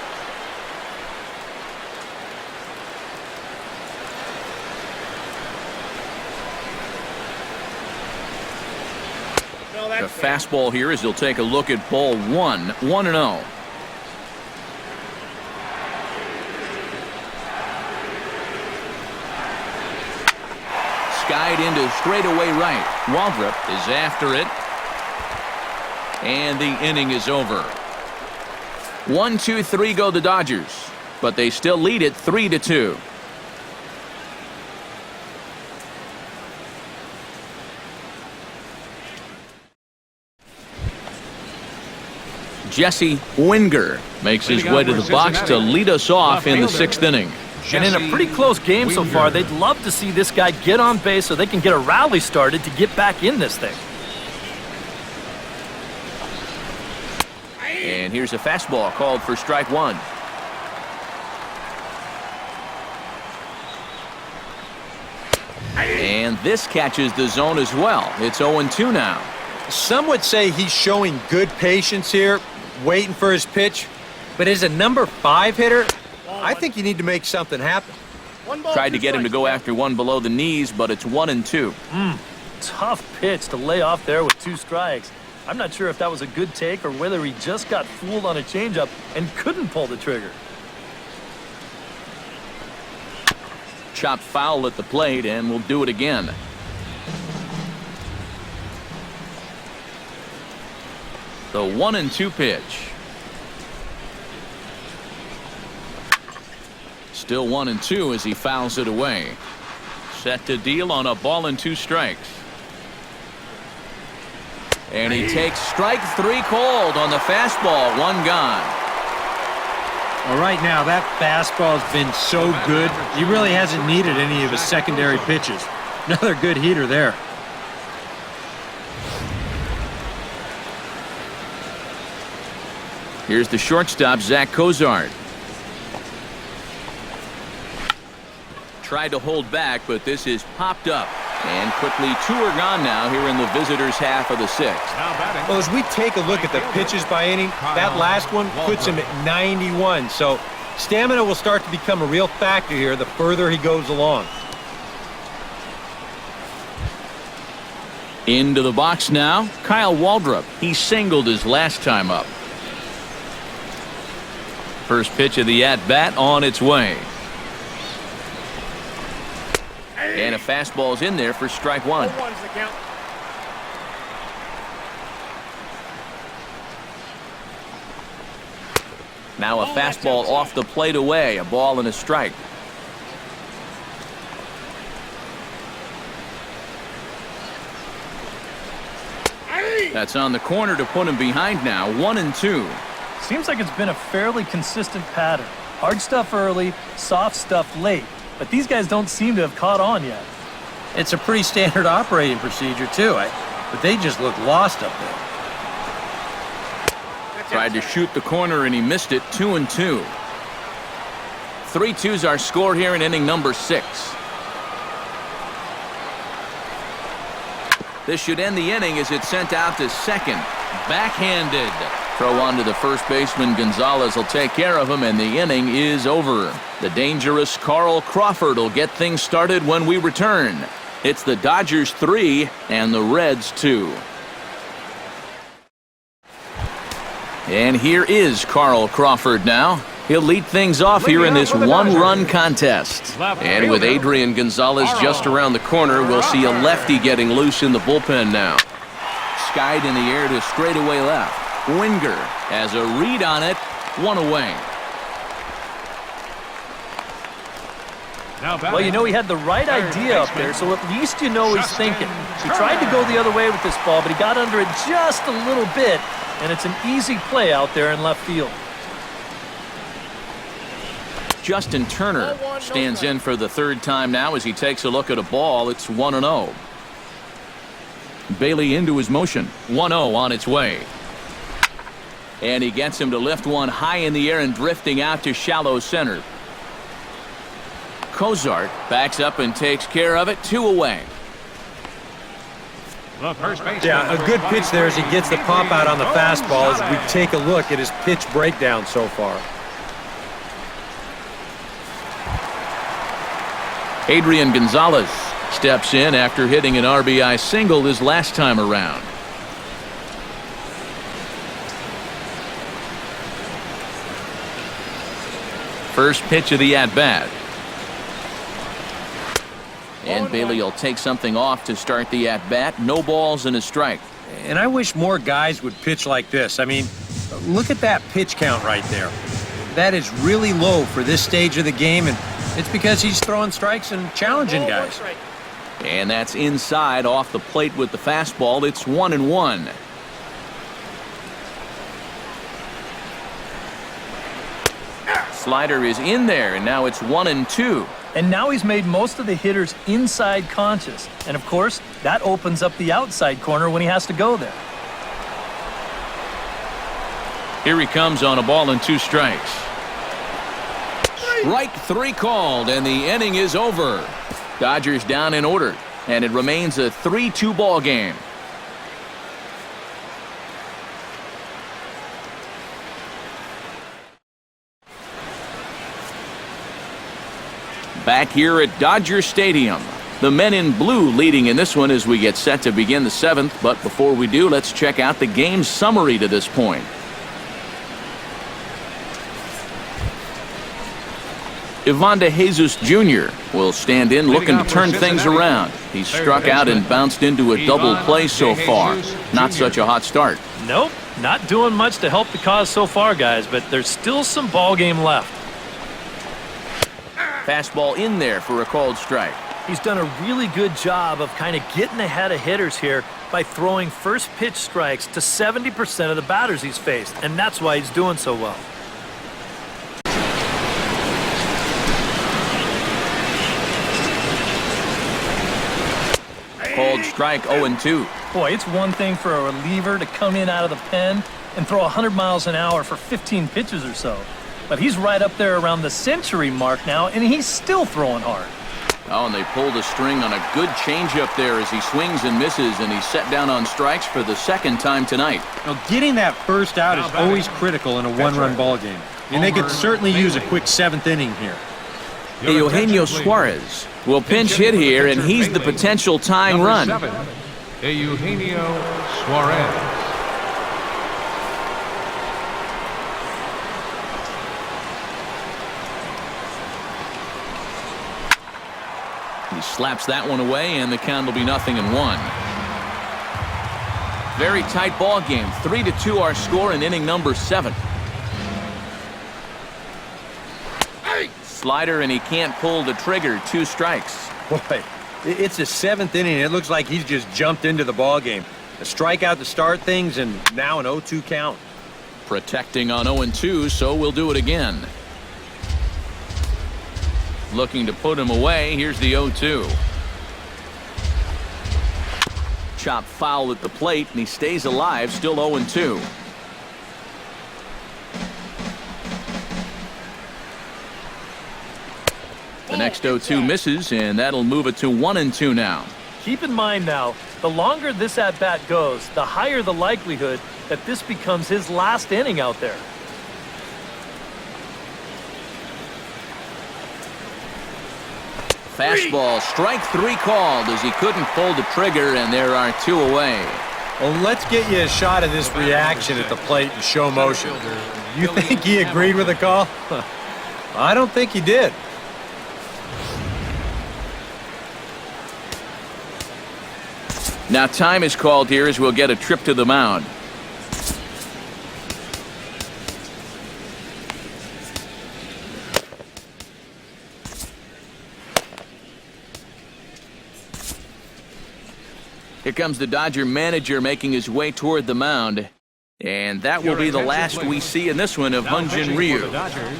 The fastball here as he'll take a look at ball 1, 1-0. Skied into straightaway right. Waldrop is after it. And the inning is over. 1-2-3 go the Dodgers, but they still lead it 3-2. Jesse Winger makes his way to the box to lead us off in the 6th inning. And in a pretty close game so far, they'd love to see this guy get on base so they can get a rally started to get back in this thing. And here's a fastball called for strike 1. And this catches the zone as well. It's 0-2 now. Some would say he's showing good patience here, waiting for his pitch. But as a number 5 hitter, I think you need to make something happen. Tried to get him to go after one below the knees, but it's 1-2. Tough pitch to lay off there with 2 strikes. I'm not sure if that was a good take or whether he just got fooled on a changeup and couldn't pull the trigger. Chopped foul at the plate, and we'll do it again. The 1-2 pitch. Still 1-2 as he fouls it away. Set to deal on a ball and 2 strikes. And he takes strike 3 called on the fastball. 1 gone. Well, right now, that fastball has been so good, he really hasn't needed any of his secondary pitches. Another good heater there. Here's the shortstop, Zach Cozart. Tried to hold back, but this is popped up. And quickly 2 are gone now here in the visitors' half of the 6th. Well, as we take a look at the pitches by inning, that last one puts him at 91. So stamina will start to become a real factor here the further he goes along. Into the box now, Kyle Waldrop. He singled his last time up. First pitch of the at-bat on its way. And a fastball's in there for strike 1. Now a fastball off the plate away, a ball and a strike. That's on the corner to put him behind now, 1-2. Seems like it's been a fairly consistent pattern. Hard stuff early, soft stuff late. But these guys don't seem to have caught on yet. It's a pretty standard operating procedure, too. But they just look lost up there. Tried to shoot the corner and he missed it. 2-2. 3-2's our score here in inning number 6. This should end the inning as it's sent out to second. Backhanded. Throw on to the first baseman. Gonzalez will take care of him, and the inning is over. The dangerous Carl Crawford will get things started when we return. It's the Dodgers 3 and the Reds 2. And here is Carl Crawford now. He'll lead things off here in this one-run contest. And with Adrian Gonzalez just around the corner, we'll see a lefty getting loose in the bullpen now. Skied in the air to straightaway left. Winger has a read on it. 1 away. Well, you know, he had the right idea up there, so at least you know he's thinking. He tried to go the other way with this ball, but he got under it just a little bit, and it's an easy play out there in left field. Justin Turner stands in for the third time now as he takes a look at a ball. It's 1-0. Bailey into his motion. 1-0 on its way. And he gets him to lift one high in the air and drifting out to shallow center. Cozart backs up and takes care of it. 2 away. Yeah, a good pitch there as he gets the pop out on the fastball as we take a look at his pitch breakdown so far. Adrian Gonzalez steps in after hitting an RBI single his last time around. First pitch of the at-bat. And Bailey will take something off to start the at-bat. No balls and a strike. And I wish more guys would pitch like this. I mean, look at that pitch count right there. That is really low for this stage of the game, and it's because he's throwing strikes and challenging guys. And that's inside off the plate with the fastball. It's 1-1. Slider is in there, and now it's 1-2. And now he's made most of the hitters inside conscious. And of course, that opens up the outside corner when he has to go there. Here he comes on a ball and 2 strikes. Strike 3 called, and the inning is over. Dodgers down in order, and it remains a 3-2 ball game. Back here at Dodger Stadium. The men in blue leading in this one as we get set to begin the 7th. But before we do, let's check out the game summary to this point. Ivan De Jesus Jr. will stand in looking to turn things around. He's struck out and bounced into a double play so far. Not such a hot start. Nope, not doing much to help the cause so far, guys, but there's still some ball game left. Fastball in there for a called strike. He's done a really good job of kind of getting ahead of hitters here by throwing first pitch strikes to 70% of the batters he's faced, and that's why he's doing so well. Called strike 0-2. Boy, it's one thing for a reliever to come in out of the pen and throw 100 miles an hour for 15 pitches or so. But he's right up there around the century mark now, and he's still throwing hard. Oh, and they pulled a string on a good changeup there as he swings and misses, and he's set down on strikes for the 2nd time tonight. Now, getting that first out is always critical in a one-run ball game. And they could certainly use a quick 7th inning here. Eugenio Suarez will pinch hit here, and he's the potential tying run. Eugenio Suarez. He slaps that one away, and the count will be 0-1. Very tight ball game. 3-2 our score in inning number 7. Slider, and he can't pull the trigger. 2 strikes. Boy, it's a 7th inning. It looks like he's just jumped into the ball game. A strikeout to start things, and now an 0-2 count. Protecting on 0-2, so we'll do it again. Looking to put him away. Here's the 0-2. Chop foul at the plate, and he stays alive, still 0-2. The next 0-2 misses, and that'll move it to 1-2 now. Keep in mind now, the longer this at-bat goes, the higher the likelihood that this becomes his last inning out there. Fastball, strike 3 called as he couldn't pull the trigger, and there are 2 away. Well, let's get you a shot of this reaction at the plate in slow motion. You think he agreed with the call? I don't think he did. Now time is called here as we'll get a trip to the mound. Here comes the Dodger manager making his way toward the mound. And that will be the last we see in this one of Hyun-Jin Ryu.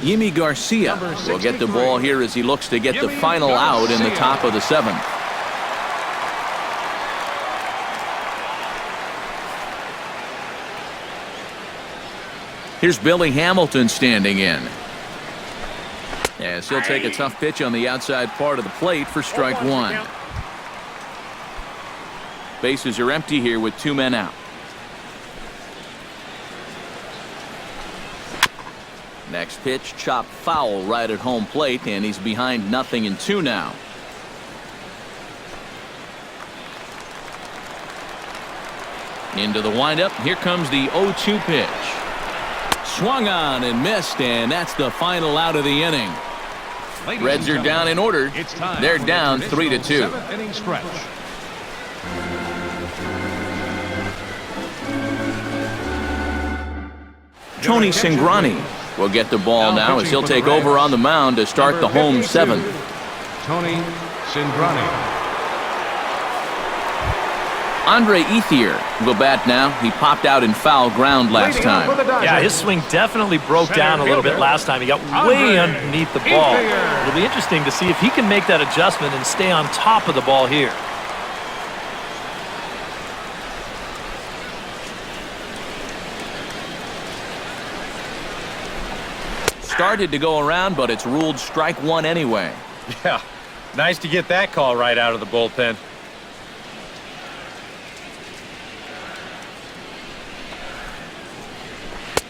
Yimi Garcia will get the ball here as he looks to get the final out in the top of the 7th. Here's Billy Hamilton standing in. As he'll take a tough pitch on the outside part of the plate for strike 1. Bases are empty here with 2 men out. Next pitch, chopped foul right at home plate, and he's behind 0-2 now. Into the windup. Here comes the 0-2 pitch. Swung on and missed, and that's the final out of the inning. Reds are down in order. They're down 3-2. 7th inning stretch. Tony Cingrani will get the ball now as he'll take over on the mound to start the home 7th. Tony Cingrani. Andre Ethier will bat now. He popped out in foul ground last time. Yeah, his swing definitely broke down a little bit last time. He got way underneath the ball. It'll be interesting to see if he can make that adjustment and stay on top of the ball here. Started to go around, but it's ruled strike 1 anyway. Yeah, nice to get that call right out of the bullpen.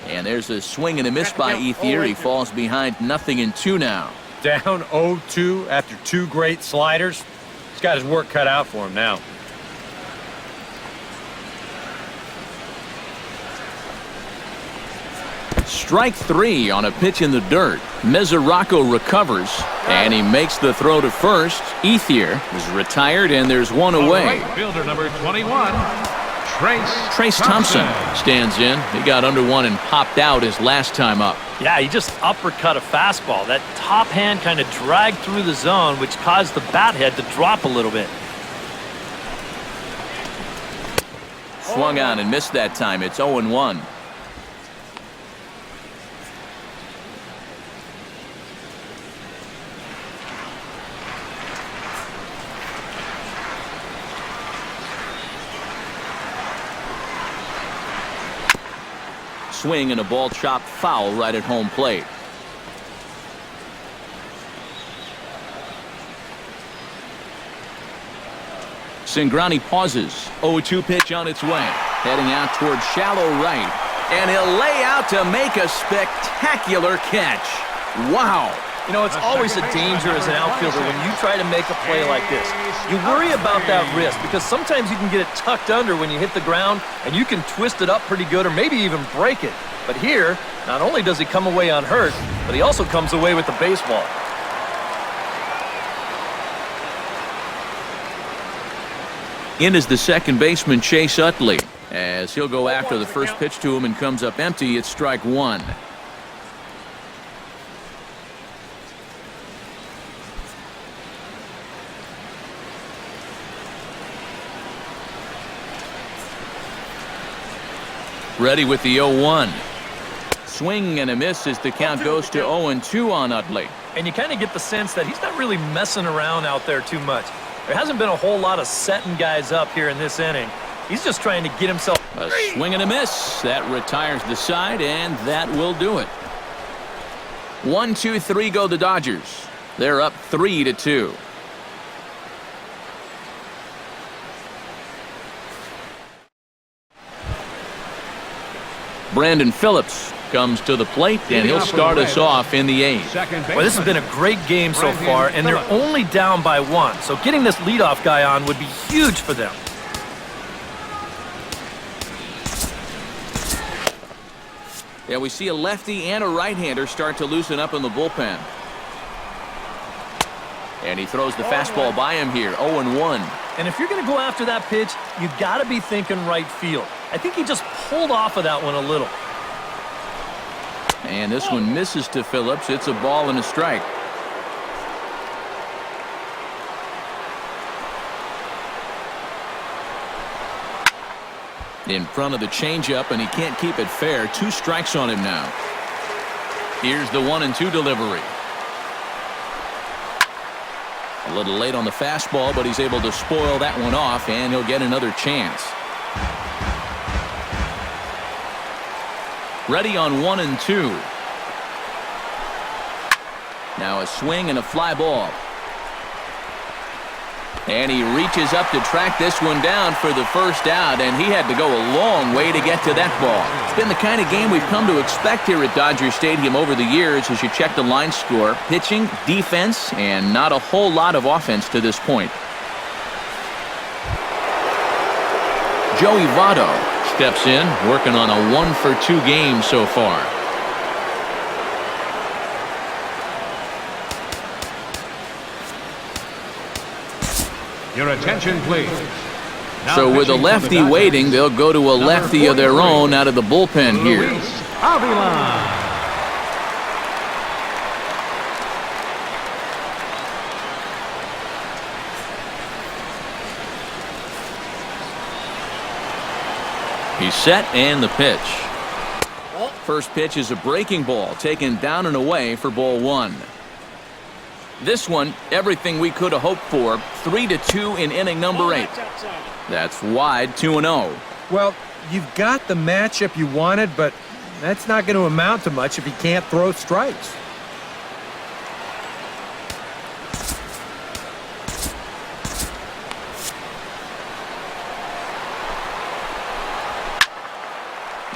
And there's a swing and a miss by Ethier. He falls behind 0-2 now. Down 0-2 after 2 great sliders. He's got his work cut out for him now. Strike 3 on a pitch in the dirt. Mesoraco recovers, and he makes the throw to first. Ethier is retired, and there's 1 away. Right fielder number 21, Trace Thompson stands in. He got under 1 and popped out his last time up. Yeah, he just uppercut a fastball. That top hand kind of dragged through the zone, which caused the bat head to drop a little bit. Swung on and missed that time. It's 0-1. Swing and a ball chopped foul right at home plate. Cingrani pauses. 0-2 pitch on its way. Heading out towards shallow right. And he'll lay out to make a spectacular catch. Wow. You know, it's always a danger as an outfielder when you try to make a play like this. You worry about that wrist because sometimes you can get it tucked under when you hit the ground and you can twist it up pretty good or maybe even break it. But here, not only does he come away unhurt, but he also comes away with the baseball. In is the second baseman, Chase Utley, as he'll go after the first pitch to him and comes up empty. It's strike 1. Ready with the 0-1. Swing and a miss as the count goes to 0-2 on Utley. And you kind of get the sense that he's not really messing around out there too much. There hasn't been a whole lot of setting guys up here in this inning. He's just trying to get himself. A swing and a miss. That retires the side, and that will do it. 1, 2, 3 go the Dodgers. They're up 3-2. Brandon Phillips comes to the plate, and he'll start us off in the 8th. Well, this has been a great game so far, and they're only down by 1. So getting this leadoff guy on would be huge for them. Yeah, we see a lefty and a right-hander start to loosen up in the bullpen. And he throws the fastball by him here, 0-1. And if you're going to go after that pitch, you got to be thinking right field. I think he just pulled off of that one a little. And this one misses to Phillips. It's a ball and a strike. In front of the changeup, and he can't keep it fair. 2 strikes on him now. Here's the 1-2 delivery. A little late on the fastball, but he's able to spoil that one off, and he'll get another chance. Ready on 1-2. Now a swing and a fly ball. And he reaches up to track this one down for the first out, and he had to go a long way to get to that ball. It's been the kind of game we've come to expect here at Dodger Stadium over the years as you check the line score. Pitching, defense, and not a whole lot of offense to this point. Joey Votto steps in, working on a 1-for-2 game so far. Your attention, please. Now So with a pitching for the lefty Dodgers, waiting, they'll go to a number lefty of their 43, own out of the bullpen here. Luis Avila. He's set, and the pitch. First pitch is a breaking ball, taken down and away for ball 1. This one, everything we could have hoped for. 3-2 in inning number 8. That's wide, 2-0. Well, you've got the matchup you wanted, but that's not going to amount to much if he can't throw strikes.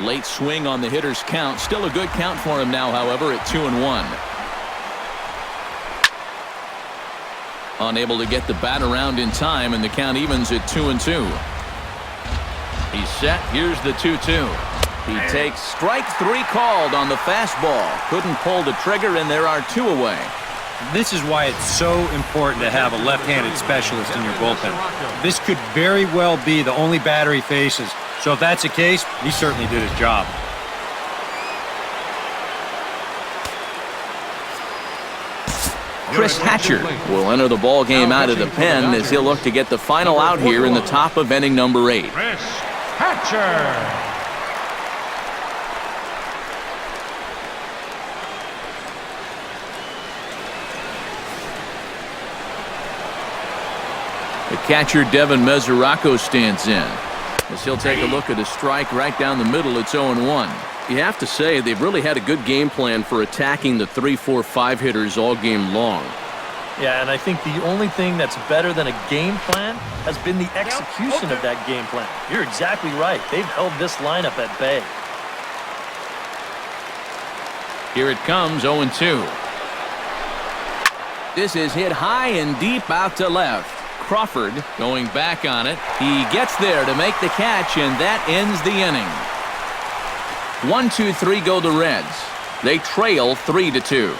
Late swing on the hitter's count. Still a good count for him now, however, at 2-1. Unable to get the bat around in time, and the count evens at 2-2. He's set. Here's the 2-2. He takes strike 3 called on the fastball. Couldn't pull the trigger, and there are 2 away. This is why it's so important to have a left-handed specialist in your bullpen. This could very well be the only batter he faces. So if that's the case, he certainly did his job. Chris Hatcher will enter the ball game out of the pen as he'll look to get the final out here in the top of inning number 8. Chris Hatcher. The catcher, Devin Mesoraco, stands in as he'll take a look at a strike right down the middle. It's 0-1. You have to say they've really had a good game plan for attacking the 3, 4, 5 hitters all game long. Yeah, and I think the only thing that's better than a game plan has been the execution of that game plan. You're exactly right. They've held this lineup at bay. Here it comes, 0-2. This is hit high and deep out to left. Crawford going back on it. He gets there to make the catch, and that ends the inning. 1-2-3 go the Reds. They trail 3-2.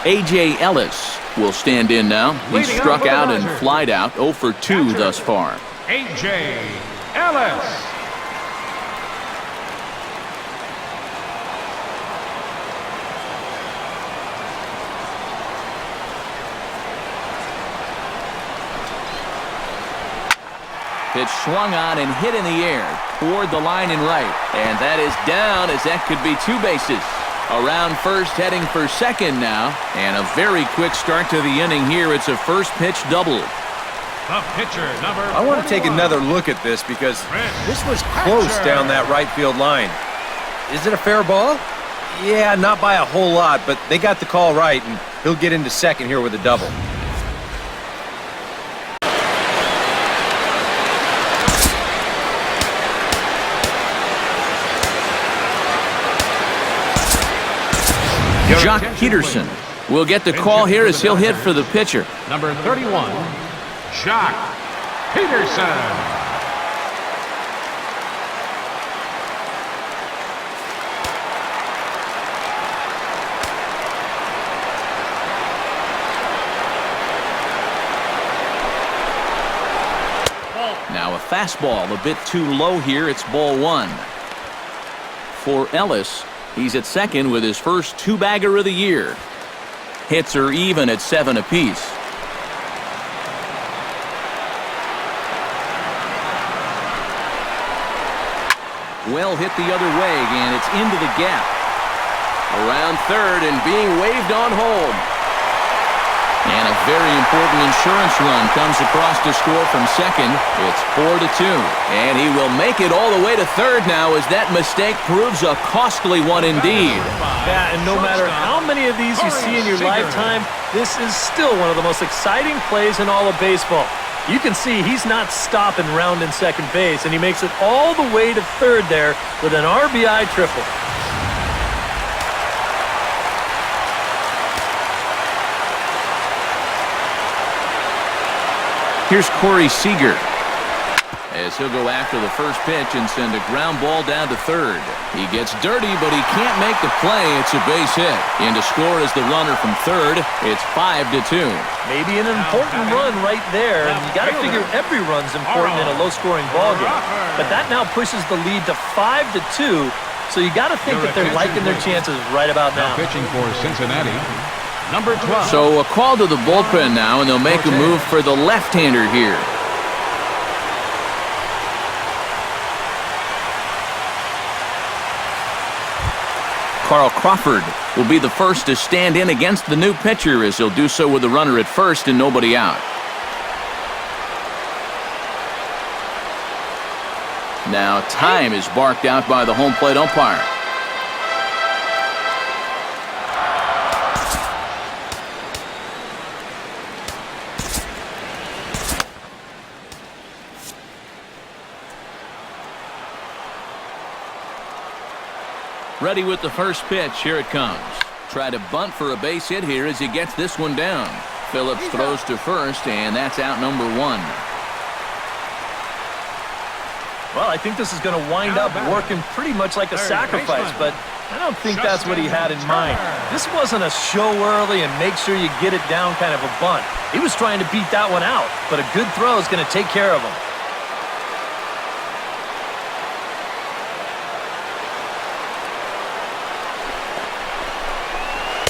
A.J. Ellis will stand in now. He's struck out and flied out, 0 for 2 thus far. A.J. Ellis. Pitch swung on and hit in the air toward the line and right. And that is down, as that could be 2 bases. Around first, heading for second now. And a very quick start to the inning here. It's a first pitch double. The pitcher, number I want to take 41. another look at this because this was close down that right field line. Is it a fair ball? Yeah, not by a whole lot, but they got the call right, and he'll get into second here with a double. Jock Peterson will get the call here as he'll hit for the pitcher. Number 31, Jock Peterson. Now a fastball a bit too low here. It's ball one. For Ellis, he's at second with his first two-bagger of the year. Hits are even at 7 apiece. Well hit the other way, and it's into the gap. Around third and being waved on home. And a very important insurance run comes across to score from second. It's 4-2. And he will make it all the way to third now as that mistake proves a costly one indeed. Yeah, and no matter how many of these you see in your lifetime, this is still one of the most exciting plays in all of baseball. You can see he's not stopping rounding second base, and he makes it all the way to third there with an RBI triple. Here's Corey Seager as he'll go after the first pitch and send a ground ball down to third. He gets dirty, but he can't make the play. It's a base hit. In to score is the runner from third. It's 5-2. Maybe an important run right there, and you got to figure every run's important in a low-scoring ball game. But that now pushes the lead to 5-2, so you got to think that they're liking their chances right about now. Pitching for Cincinnati, number 12. So a call to the bullpen now, and they'll make a move for the left-hander here. Carl Crawford will be the first to stand in against the new pitcher as he'll do so with the runner at first and nobody out. Now time is barked out by the home plate umpire. Ready with the first pitch. Here it comes. Try to bunt for a base hit here as he gets this one down. Phillips throws to first, and that's out number one. Well, I think this is going to wind up working pretty much like a sacrifice, but I don't think that's what he had in mind. This wasn't a show early and make sure you get it down kind of a bunt. He was trying to beat that one out, but a good throw is going to take care of him.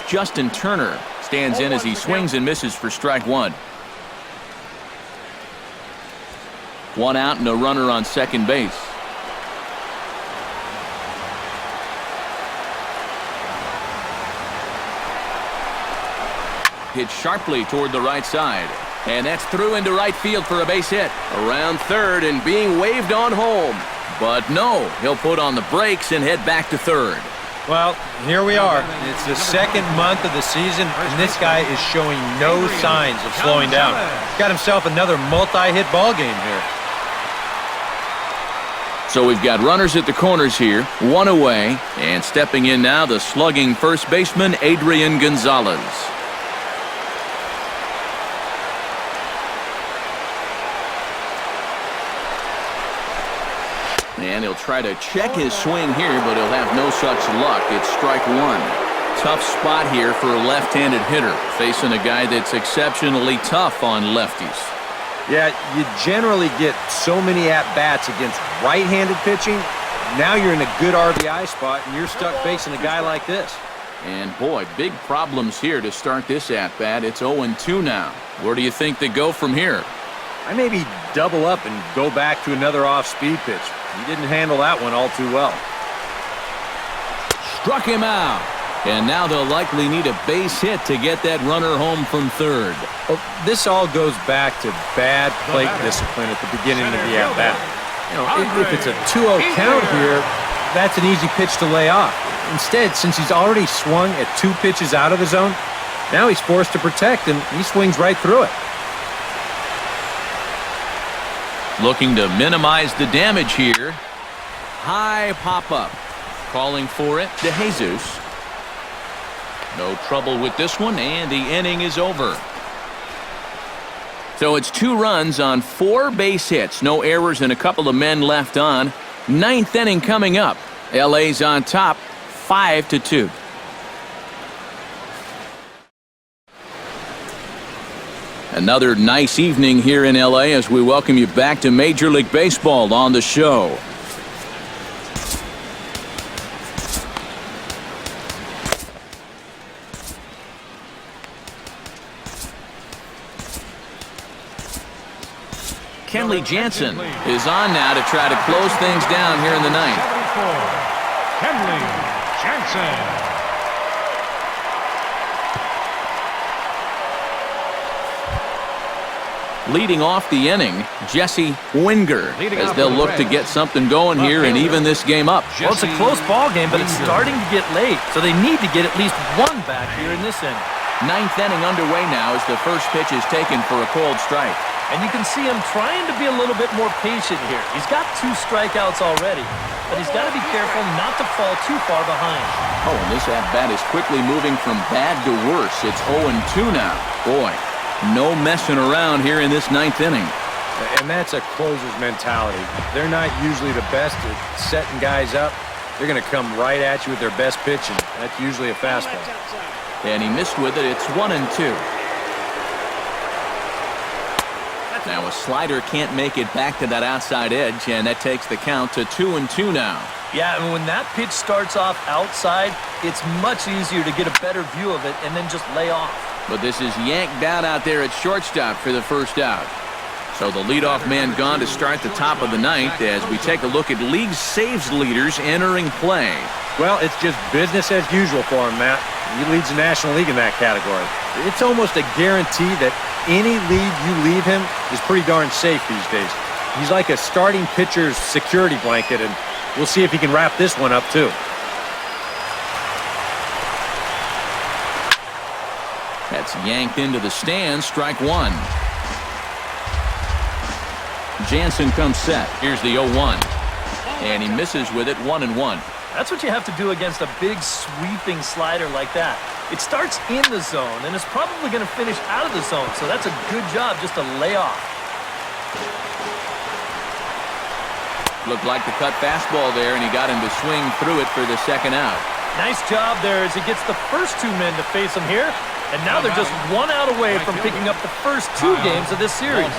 Justin Turner stands in as he swings and misses for strike one. One out and a runner on second base. Hit sharply toward the right side. And that's through into right field for a base hit. Around third and being waved on home. But no, he'll put on the brakes and head back to third. Well, here we are. It's the second month of the season, and this guy is showing no signs of slowing down. He's got himself another multi-hit ball game here. So we've got runners at the corners here, one away, and stepping in now, the slugging first baseman, Adrian Gonzalez. And he'll try to check his swing here, but he'll have no such luck. It's strike one. Tough spot here for a left-handed hitter, facing a guy that's exceptionally tough on lefties. Yeah, you generally get so many at-bats against right-handed pitching. Now you're in a good RBI spot, and you're stuck facing a guy like this. And boy, big problems here to start this at-bat. It's 0-2 now. Where do you think they go from here? I maybe double up and go back to another off-speed pitch. He didn't handle that one all too well. Struck him out. And now they'll likely need a base hit to get that runner home from third. Well, this all goes back to bad plate discipline at the beginning of the at-bat. You know, if it's a 2-0 count here, that's an easy pitch to lay off. Instead, since he's already swung at 2 pitches out of the zone, now he's forced to protect, and he swings right through it. Looking to minimize the damage here. High pop-up. Calling for it, DeJesus. No trouble with this one, and the inning is over. So it's 2 runs on 4 base hits. No errors and a couple of men left on. 9th inning coming up. LA's on top, 5-2. Another nice evening here in LA as we welcome you back to Major League Baseball on the show. Kenley Jansen is on now to try to close things down here in the 9th. Kenley Jansen. Leading off the inning, Jesse Winger, as they'll look to get something going here and even this game up. Well, it's a close ball game, but it's starting to get late, so they need to get at least 1 back here in this inning. 9th inning underway now as the first pitch is taken for a cold strike. And you can see him trying to be a little bit more patient here. He's got 2 strikeouts already, but he's got to be careful not to fall too far behind. Oh, and this at-bat is quickly moving from bad to worse. It's 0-2 now. Boy, no messing around here in this 9th inning. And that's a closer's mentality. They're not usually the best at setting guys up. They're going to come right at you with their best pitch, and that's usually a fastball. And he missed with it. It's 1-2. Now a slider can't make it back to that outside edge, and that takes the count to 2-2 now. Yeah, and when that pitch starts off outside, it's much easier to get a better view of it and then just lay off. But this is yanked down out there at shortstop for the first out. So the leadoff man gone to start the top of the 9th as we take a look at league saves leaders entering play. Well, it's just business as usual for him, Matt. He leads the National League in that category. It's almost a guarantee that any lead you leave him is pretty darn safe these days. He's like a starting pitcher's security blanket, and we'll see if he can wrap this one up, too. That's yanked into the stands, strike 1. Jansen comes set. Here's the 0-1. And he misses with it, 1-1. That's what you have to do against a big sweeping slider like that. It starts in the zone, and it's probably going to finish out of the zone, so that's a good job just to lay off. Looked like the cut fastball there, and he got him to swing through it for the second out. Nice job there as he gets the first 2 men to face him here, and now they're just 1 out away from picking up the first 2 games of this series.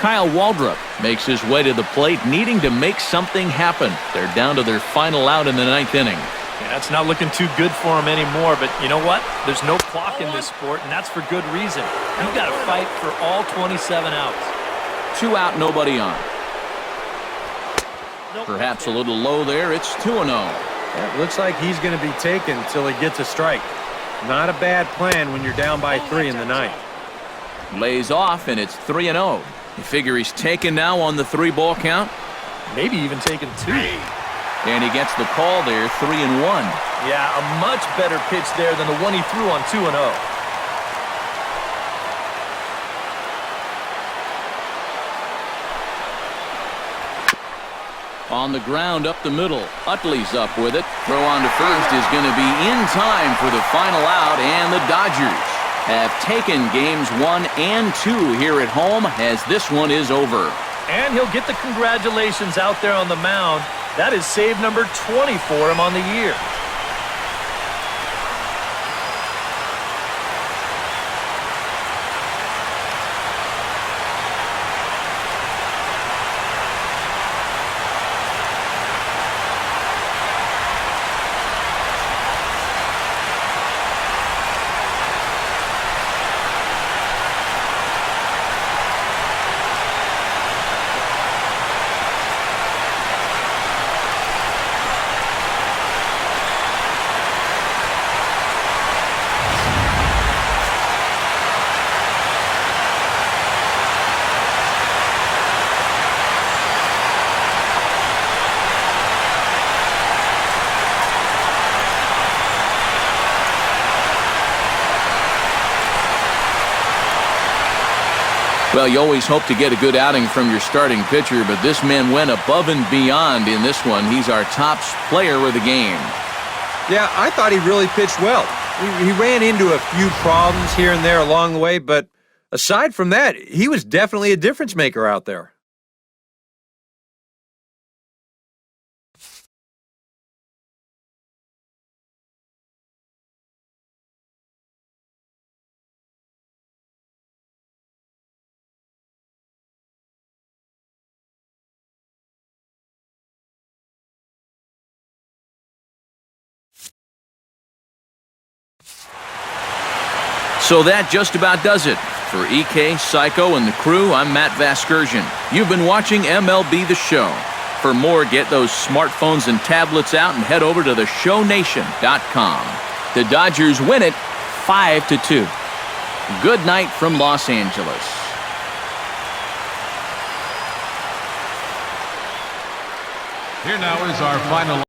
Kyle Waldrop makes his way to the plate, needing to make something happen. They're down to their final out in the 9th inning. Yeah, it's not looking too good for him anymore, but you know what? There's no clock in this sport, and that's for good reason. You've got to fight for all 27 outs. 2 out, nobody on. Perhaps a little low there. It's 2-0. Yeah, looks like he's going to be taken until he gets a strike. Not a bad plan when you're down by 3 in the 9th. Lays off, and it's 3-0. You figure he's taken now on the 3-ball count? Maybe even taken 2. And he gets the call there, 3-1. Yeah, a much better pitch there than the one he threw on 2-0. On the ground up the middle. Utley's up with it. Throw on to first is going to be in time for the final out, and the Dodgers have taken games 1 and 2 here at home as this one is over. And he'll get the congratulations out there on the mound. That is save number 20 for him on the year. Well, you always hope to get a good outing from your starting pitcher, but this man went above and beyond in this one. He's our top player of the game. Yeah, I thought he really pitched well. He ran into a few problems here and there along the way, but aside from that, he was definitely a difference maker out there. So that just about does it. For EK, Psycho, and the crew, I'm Matt Vasgersian. You've been watching MLB The Show. For more, get those smartphones and tablets out and head over to theshownation.com. The Dodgers win it 5-2. Good night from Los Angeles. Here now is our final